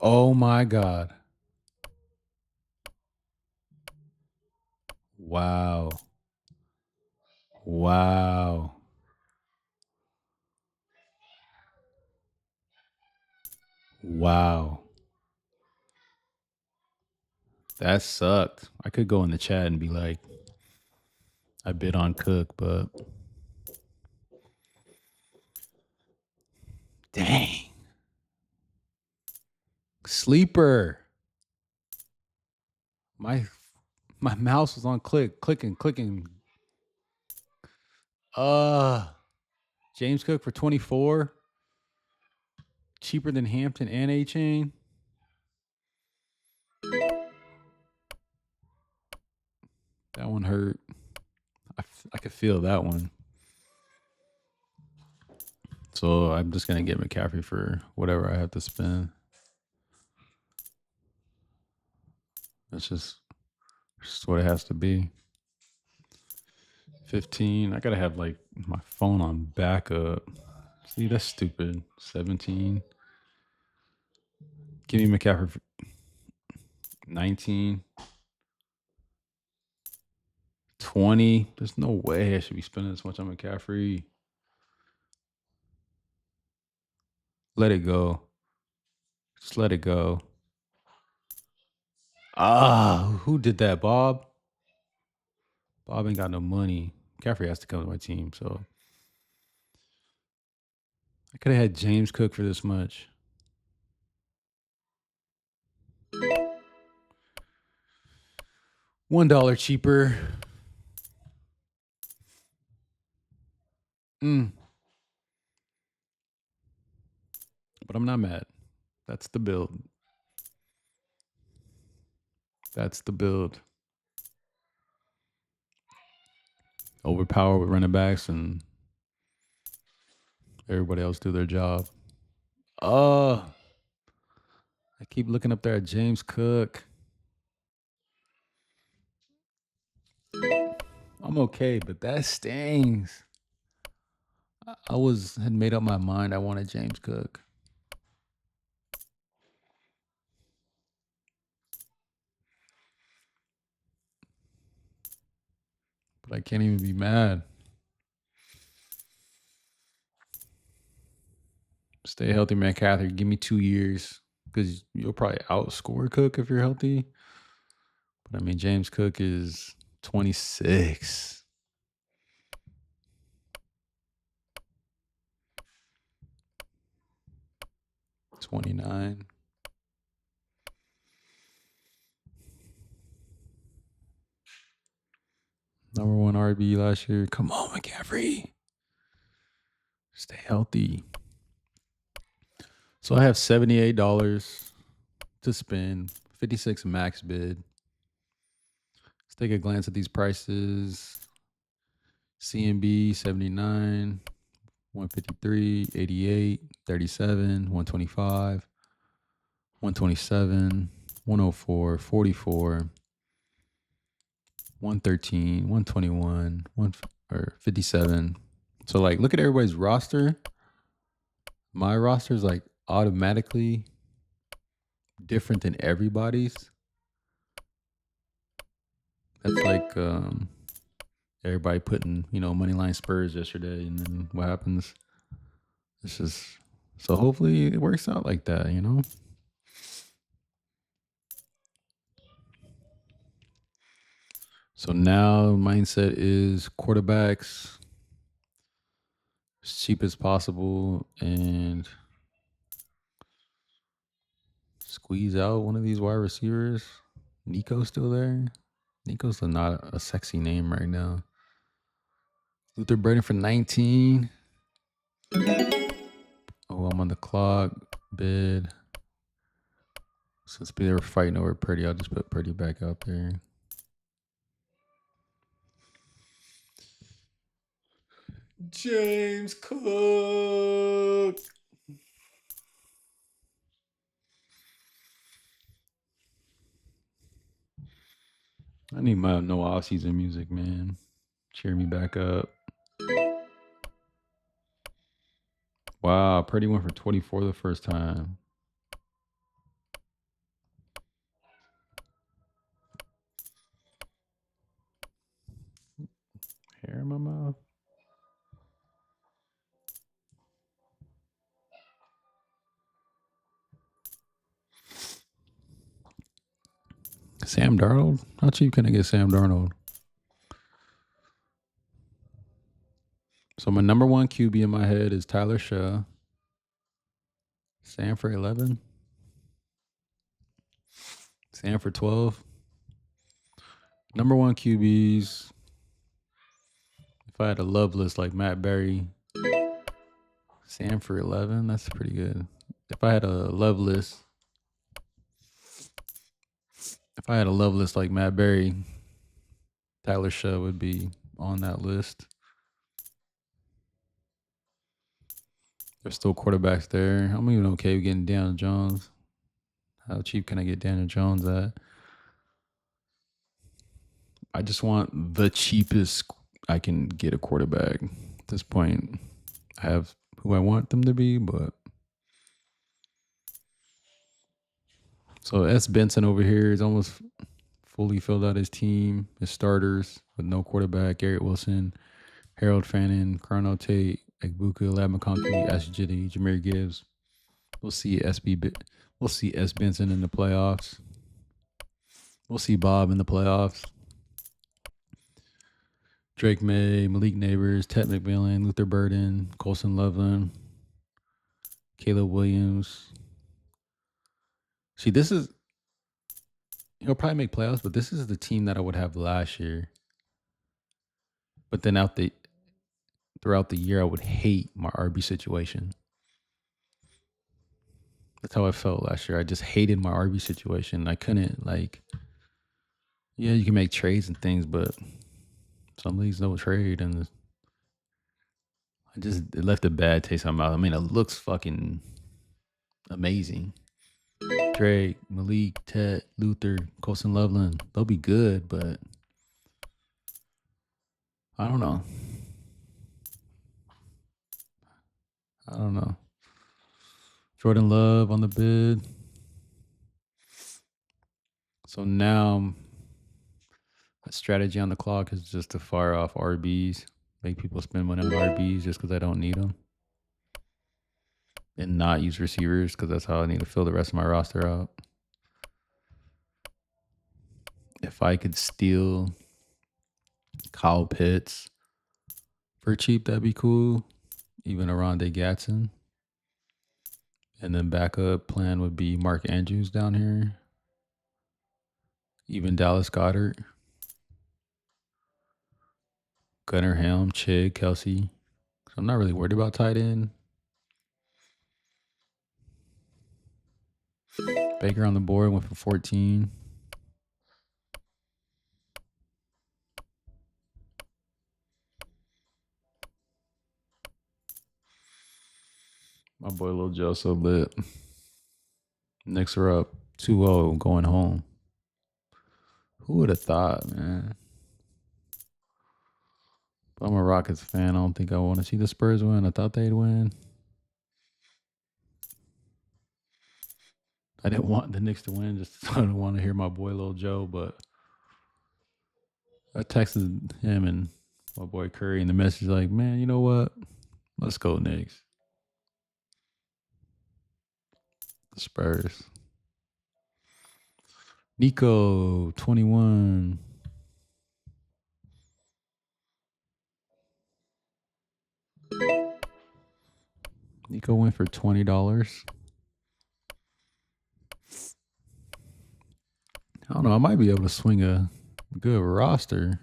Oh my God. Wow. Wow. Wow. That sucked. I could go in the chat and be like, I bid on Cook, but dang. Sleeper. My my mouse was on clicking. Uh James Cook for 24. Cheaper than Hampton and A Chain. That one hurt. I could feel that one. So I'm just gonna get McCaffrey for whatever I have to spend. That's just what it has to be. 15. I gotta have like my phone on backup. See, that's stupid. 17. Give me McCaffrey for 19. 20. There's no way I should be spending this much on McCaffrey. Let it go. Just let it go. Who did that, Bob? Bob ain't got no money. McCaffrey has to come to my team, so I could have had James Cook for this much. $1 cheaper. But I'm not mad. That's the build. That's the build. Overpower with running backs and everybody else do their job. I keep looking up there at James Cook. I'm okay, but that stings. I had made up my mind I wanted James Cook. But I can't even be mad. Stay healthy, man. Catherine, give me 2 years because you'll probably outscore Cook if you're healthy. But I mean, James Cook is 26. $29. Number 1 RB last year. Come on, McCaffrey. Stay healthy. So I have $78 to spend. 56 max bid. Let's take a glance at these prices. CMB 79, 153, 88, 37, 125, 127, 104, 44, 113, 121, 57. So like look at everybody's roster. My roster is like automatically different than everybody's. That's like everybody putting, money line Spurs yesterday, and then what happens? It's just so hopefully it works out like that, So now mindset is quarterbacks as cheap as possible and squeeze out one of these wide receivers. Nico's still there. Nico's not a sexy name right now. Luther Burden for 19. Oh, I'm on the clock. Bid. Since they were fighting over Purdy, I'll just put Purdy back out there. James Cook. I need my no off-season music, man. Cheer me back up. Wow, Purdy went for 24 the first time. Hair in my mouth. Sam Darnold? How cheap can I get Sam Darnold? So my number one QB in my head is Tyler Shaw. Sam for 11. Sam for 12. Number one QBs. If I had a love list like Matt Berry, Sam for 11. That's pretty good. If I had a love list, like Matt Berry, Tyler Shaw would be on that list. There's still quarterbacks there. I'm even okay with getting Daniel Jones. How cheap can I get Daniel Jones at? I just want the cheapest I can get a quarterback. At this point, I have who I want them to be, but so S. Benson over here is almost fully filled out his team, his starters with no quarterback. Garrett Wilson, Harold Fannin, Carnell Tate, Egbuka, Lab McConkey, Ash Jitty, Jameer Gibbs. We'll see We'll see S. Benson in the playoffs. We'll see Bob in the playoffs. Drake May, Malik Neighbors, Ted McMillan, Luther Burden, Colson Loveland, Caleb Williams. See, this is he'll probably make playoffs, but this is the team that I would have last year. But then throughout the year, I would hate my RB situation. That's how I felt last year. I just hated my RB situation. I couldn't yeah, you can make trades and things, but some leagues don't trade, and it left a bad taste in my mouth. I mean, it looks fucking amazing. Drake, Malik, Ted, Luther, Colson Loveland, they'll be good, but I don't know. Jordan Love on the bid. So now a strategy on the clock is just to fire off RBs, make people spend money on RBs just because I don't need them, and not use receivers because that's how I need to fill the rest of my roster out. If I could steal Kyle Pitts for cheap, that'd be cool. Even Aronde Gatson. And then backup plan would be Mark Andrews down here. Even Dallas Goedert. Gunnar Helm, Chig, Kelsey. So I'm not really worried about tight end. Baker on the board went for 14. My boy Lil Joe so lit. Next are up 2-0 going home. Who would have thought, man? But I'm a Rockets fan. I don't think I want to see the Spurs win. I thought they'd win. I didn't want the Knicks to win. Just I don't want to hear my boy Lil Joe. But I texted him and my boy Curry in the message like, man, you know what? Let's go Knicks. The Spurs. Nico, 21. Nico went for $20. I don't know. I might be able to swing a good roster.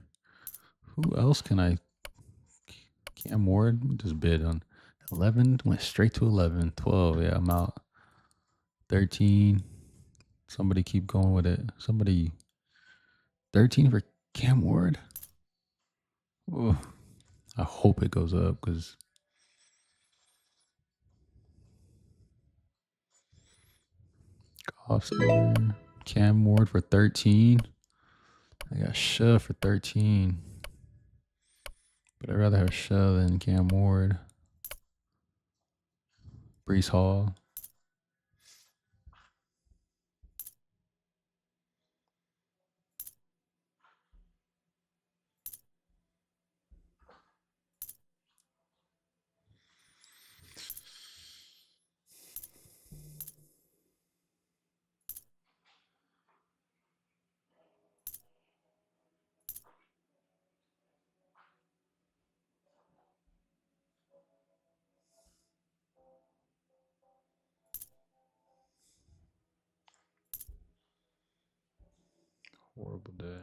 Who else can I Cam Ward just bid on 11, went straight to 11. 12. Yeah, I'm out. 13. Somebody keep going with it. Somebody 13 for Cam Ward. Oh, I hope it goes up because Offseason, Cam Ward for 13. I got Shove for 13. But I'd rather have Shove than Cam Ward. Brees Hall. Horrible day.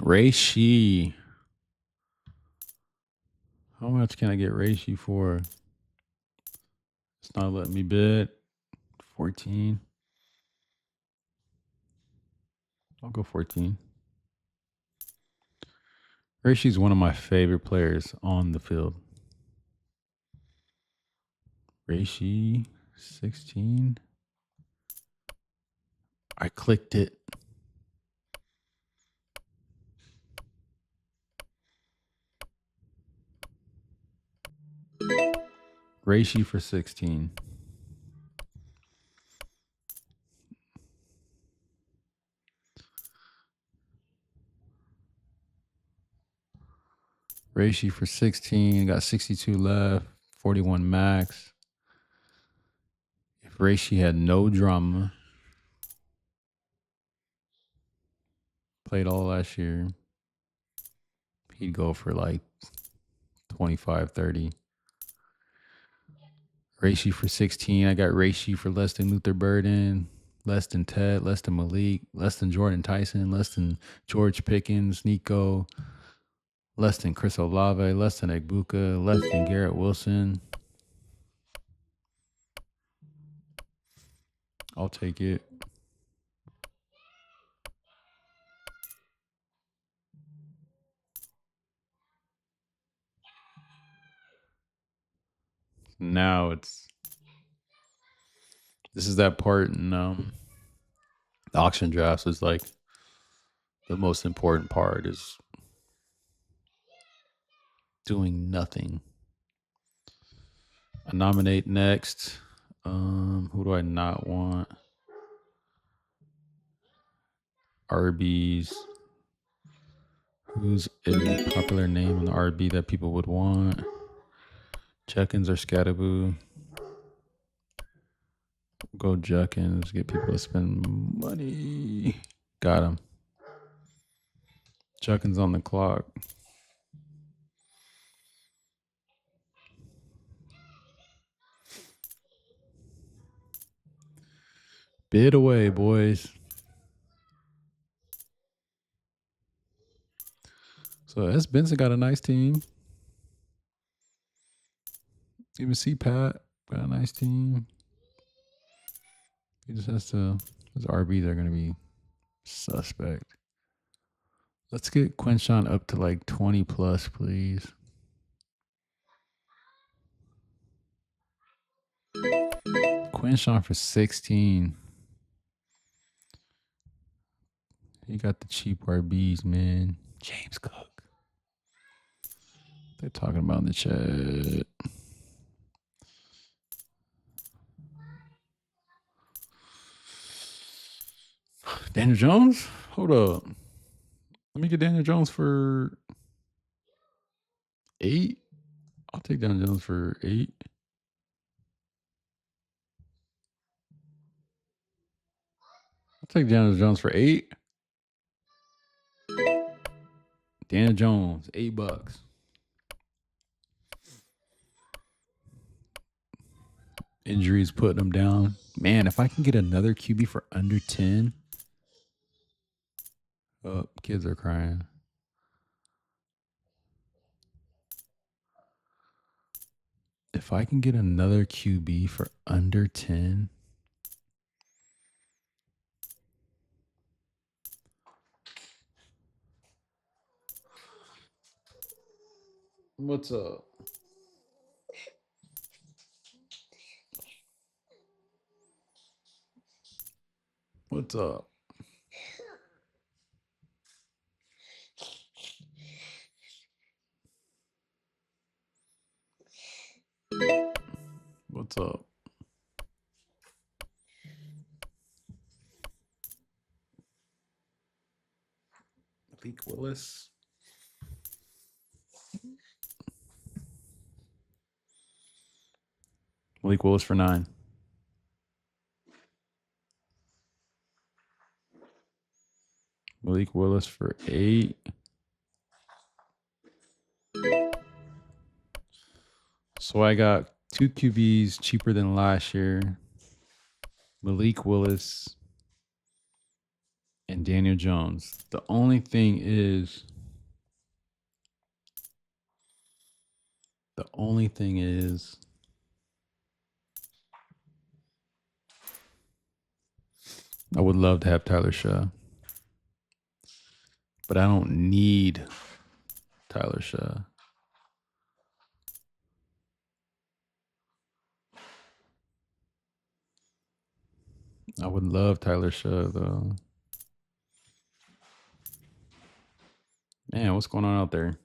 Reishi. How much can I get Reishi for? It's not letting me bid. 14. I'll go 14. Reishi's one of my favorite players on the field. Reishi, 16. I clicked it. Reishi for 16. Reishi for 16. Got 62 left. 41 max. If Reishi had no drama, played all last year, he'd go for like 25, 30. Reishi for 16. I got Reishi for less than Luther Burden, less than Ted, less than Malik, less than Jordan Tyson, less than George Pickens, Nico, less than Chris Olave, less than Egbuka, less than Garrett Wilson. I'll take it. Now this is that part in the auction drafts is like the most important part is doing nothing. I nominate next. Who do I not want? RBs. Who's a popular name in the RB that people would want? Check-ins or Scatterboo? Go Juckins. Get people to spend money. Got him. Juckins on the clock. Bid away, boys. So S. Benson got a nice team. Even C. Pat got a nice team. He just has to. His RBs are going to be suspect. Let's get Quinshon up to like 20 plus, please. Quinshon for 16. He got the cheap RBs, man. James Cook. They're talking about in the chat. Daniel Jones? Hold up. Let me get Daniel Jones for 8. I'll take Daniel Jones for 8. I'll take Daniel Jones for 8. Daniel Jones, $8. Injuries putting him down. Man, if I can get another QB for under 10. Oh, kids are crying. If I can get another QB for under 10. What's up? What's up? What's up? Malik Willis. Malik Willis for 9. Malik Willis for 8. So I got 2 QBs cheaper than last year. Malik Willis and Daniel Jones. The only thing is I would love to have Tyler Shaw, but I don't need Tyler Shaw. I would love Tyler Shaw though. Man, what's going on out there?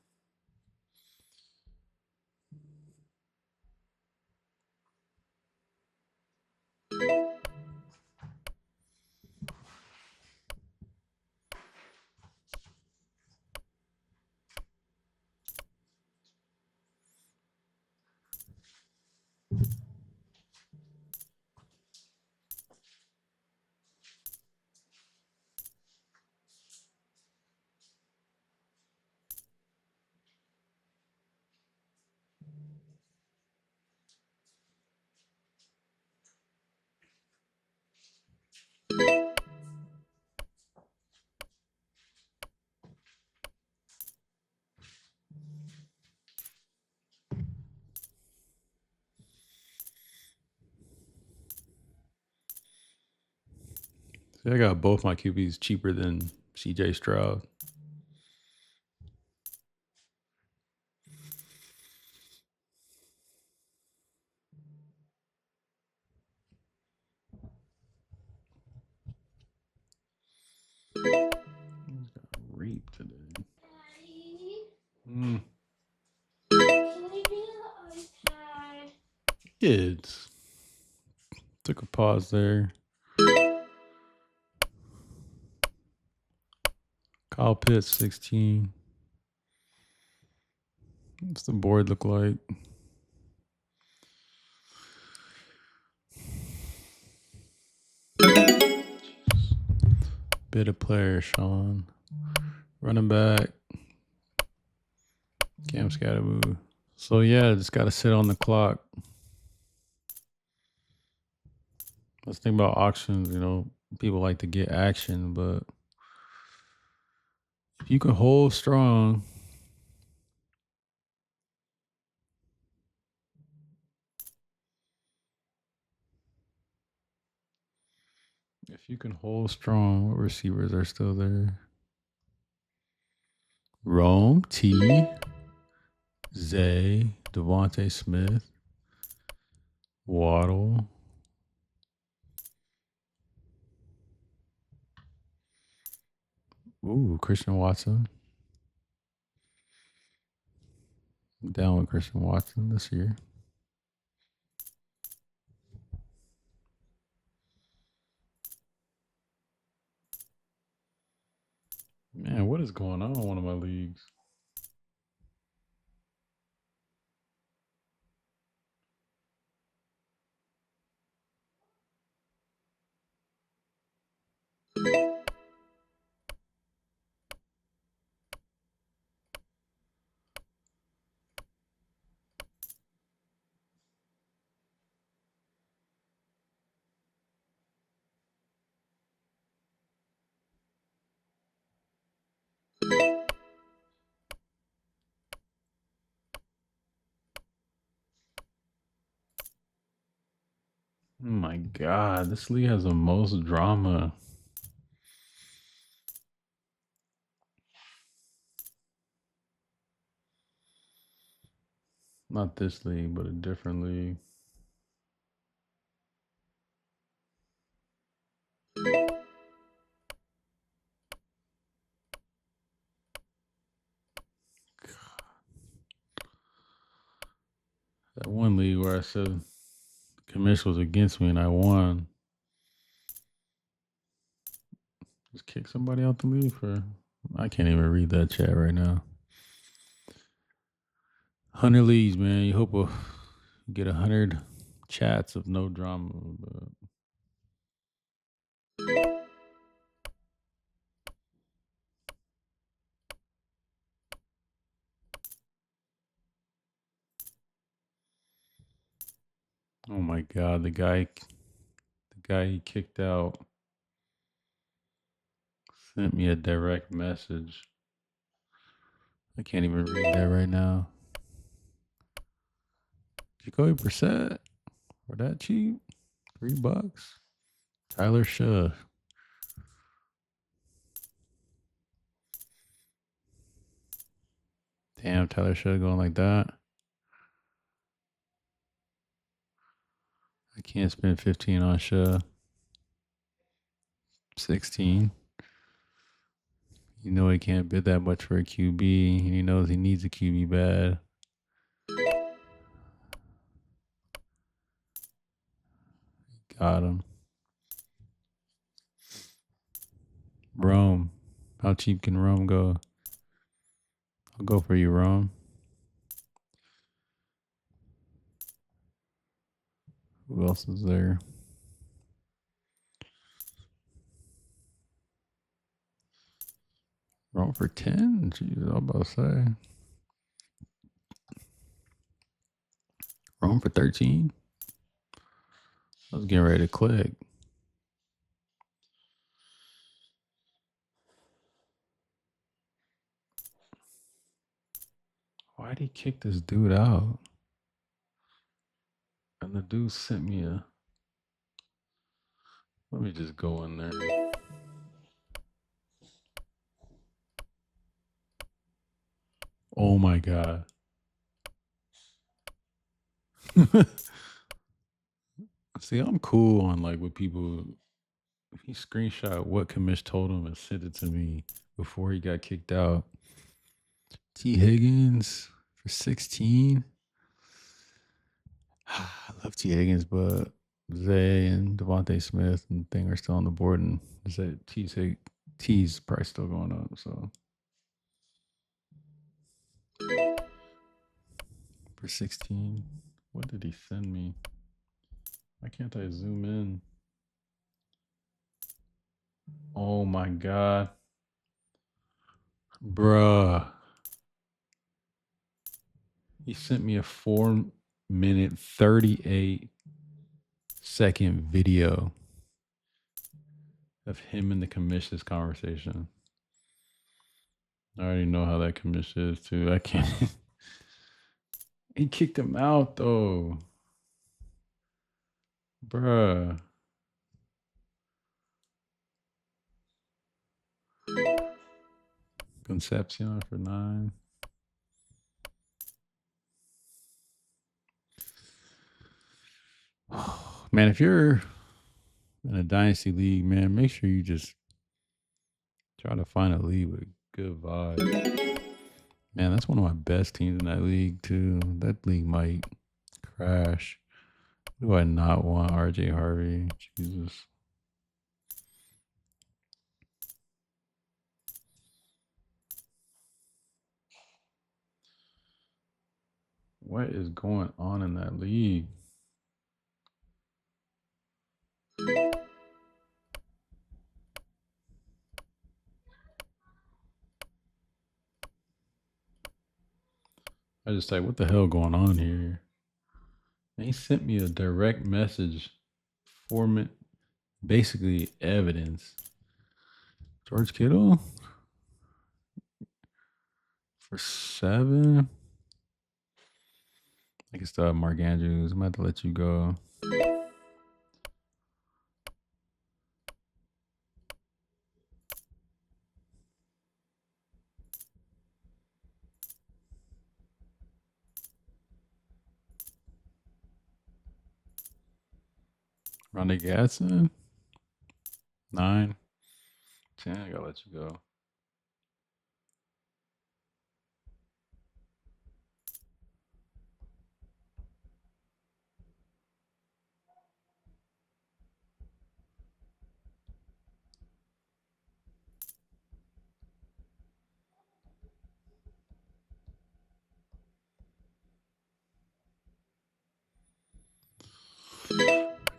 See, I got both my QBs cheaper than CJ Stroud. Reap today. Mm. Kids. Took a pause there. Kyle Pitts, 16. What's the board look like? Bit of player, Sean. Running back. Cam Scatterboo. So yeah, just got to sit on the clock. Let's think about auctions. You know, people like to get action, but if you can hold strong, what receivers are still there? Rome, T, Zay, Devontae Smith, Waddle. Ooh, Christian Watson. I'm down with Christian Watson this year. Man, what is going on in one of my leagues? Oh my god, this league has the most drama. Not this league, but a different league. That one league where I said the commission was against me and I won. Just kick somebody out the league for. I can't even read that chat right now. 100 leagues, man. You hope you get 100 chats of no drama. But oh my god, the guy he kicked out sent me a direct message. I can't even read that right now. Jacoby Brissett for that cheap, $3. Tyler Shuh. Damn, Tyler Shuh going like that. I can't spend 15 on Shuh. 16. You know he can't bid that much for a QB, and he knows he needs a QB bad. Got him. Rome. How cheap can Rome go? I'll go for you, Rome. Who else is there? Rome for 10? Jeez, I was about to say. Rome for 13? I was getting ready to click. Why'd he kick this dude out? And the dude sent me a. Let me just go in there. Oh my god. See, I'm cool on like with people. If he screenshot what commish told him and sent it to me before he got kicked out. T. Higgins for 16. I love T. Higgins, but Zay and Devontae Smith and thing are still on the board, and T's probably still going up. So for 16, what did he send me? Why can't I zoom in? Oh my god, bruh! He sent me a 4-minute 38-second video of him and the commission's conversation. I already know how that commission is too. I can't. He kicked him out though, bruh. Concepcion for 9. Man, if you're in a dynasty league, man, make sure you just try to find a league with good vibes. Man, that's one of my best teams in that league too. That league might crash. Who do I not want? RJ Harvey. Jesus. What is going on in that league? I just like, what the hell going on here? And he sent me a direct message, basically evidence. George Kittle for 7. I can still have Mark Andrews. I'm about to let you go. Ronda Gatson, 9, 10. I gotta let you go.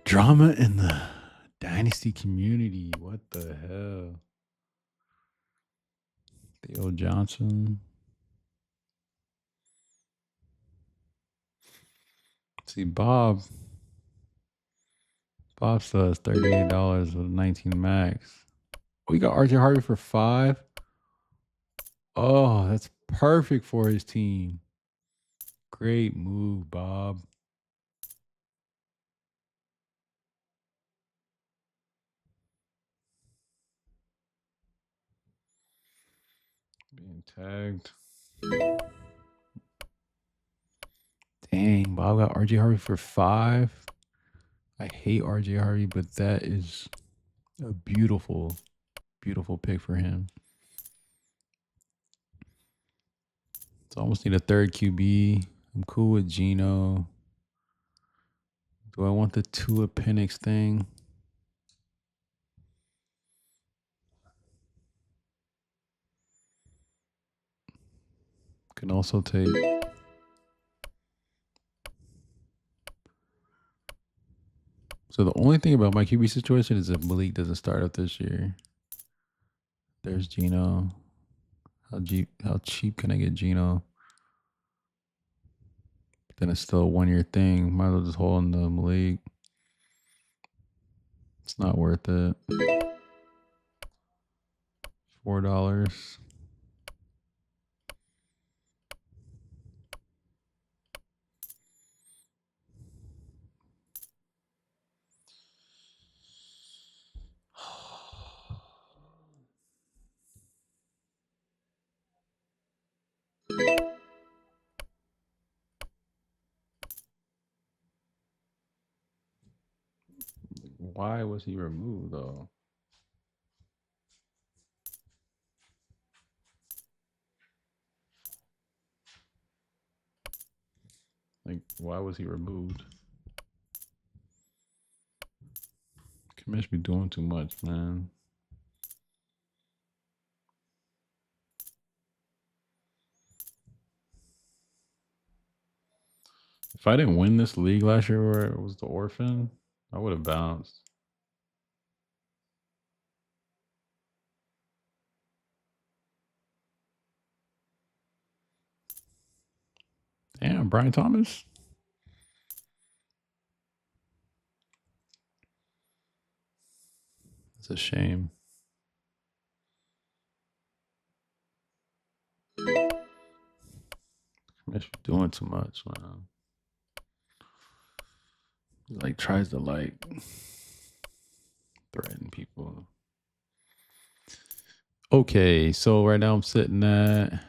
Drama in the Dynasty community. What the hell? Theo Johnson. See, Bob still has $38 with 19 max. We got RJ Harvey for 5. Oh, that's perfect for his team. Great move, Bob. Being tagged. Dang, Bob got RJ Harvey for 5. I hate RJ Harvey, but that is a beautiful, beautiful pick for him. So I almost need a third QB. I'm cool with Geno. Do I want the Tua Penix thing? Can also take. So the only thing about my QB situation is if Malik doesn't start up this year. There's Geno. How cheap can I get Geno? Then it's still a 1-year thing. Might as well just hold on to Malik. It's not worth it. $4. Why was he removed though? Like, why was he removed? Commish be doing too much, man. If I didn't win this league last year where it was the orphan, I would have bounced. Damn, Brian Thomas. It's a shame. Commish be doing too much, man. He like tries to like threaten people. Okay, so right now I'm sitting at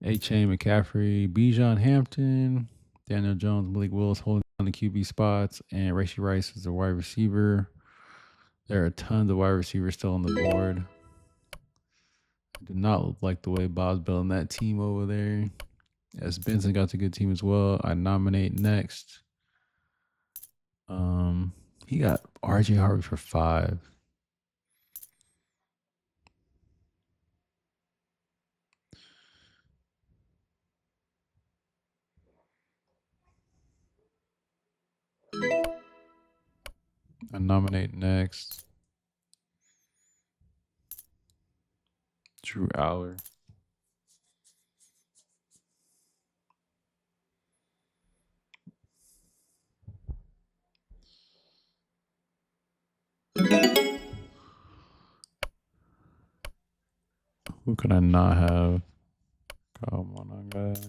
A-Chain, McCaffrey, Bijan Hampton, Daniel Jones, Malik Willis holding on the QB spots, and Rashee Rice is the wide receiver. There are tons of wide receivers still on the board. I do not like the way Bob's building that team over there. As Benson got a good team as well. I nominate next. He got RJ Harvey for 5. I nominate next. Drew Aller. Who can I not have? Come on, guys.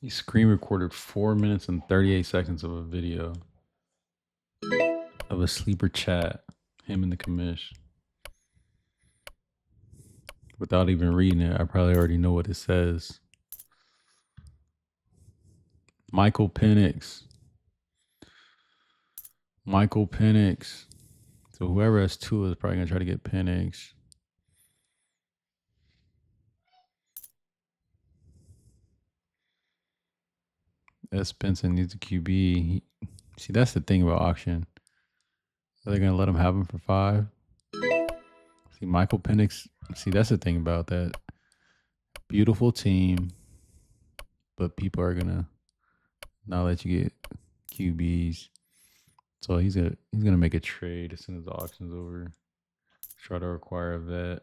He screen recorded 4 minutes and 38 seconds of a video of a sleeper chat, him and the commish. Without even reading it, I probably already know what it says. Michael Penix. So whoever has Tua is probably gonna try to get Penix. S. Benson needs a QB. See, that's the thing about auction. Are they gonna let him have him for 5? See, Michael Penix. See, that's the thing about that. Beautiful team, but people are gonna not let you get QBs. So he's gonna make a trade as soon as the auction's over. Try to acquire a vet.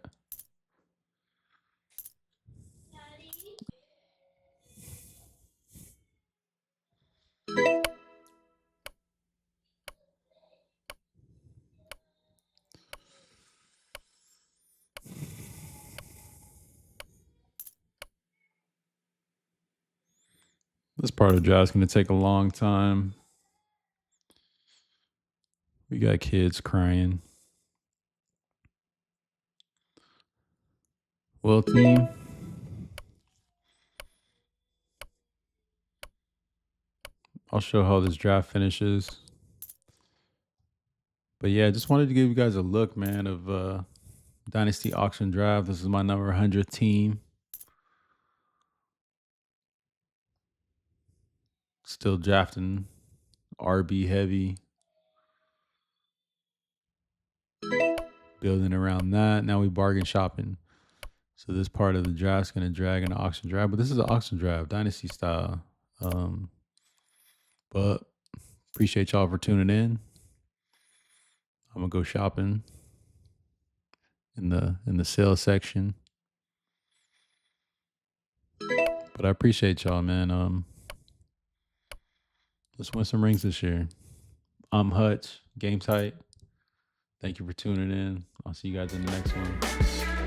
This part of the draft's gonna take a long time. We got kids crying. Well, team. I'll show how this draft finishes. But yeah, just wanted to give you guys a look, man, of Dynasty auction draft. This is my number 100 team. Still drafting RB heavy. Building around that. Now we bargain shopping. So this part of the draft is going to drag an auction draft. But this is an auction draft, Dynasty style. But appreciate y'all for tuning in. I'm going to go shopping in the sales section. But I appreciate y'all, man. Let's win some rings this year. I'm Hutch, Game Tight. Thank you for tuning in. I'll see you guys in the next one.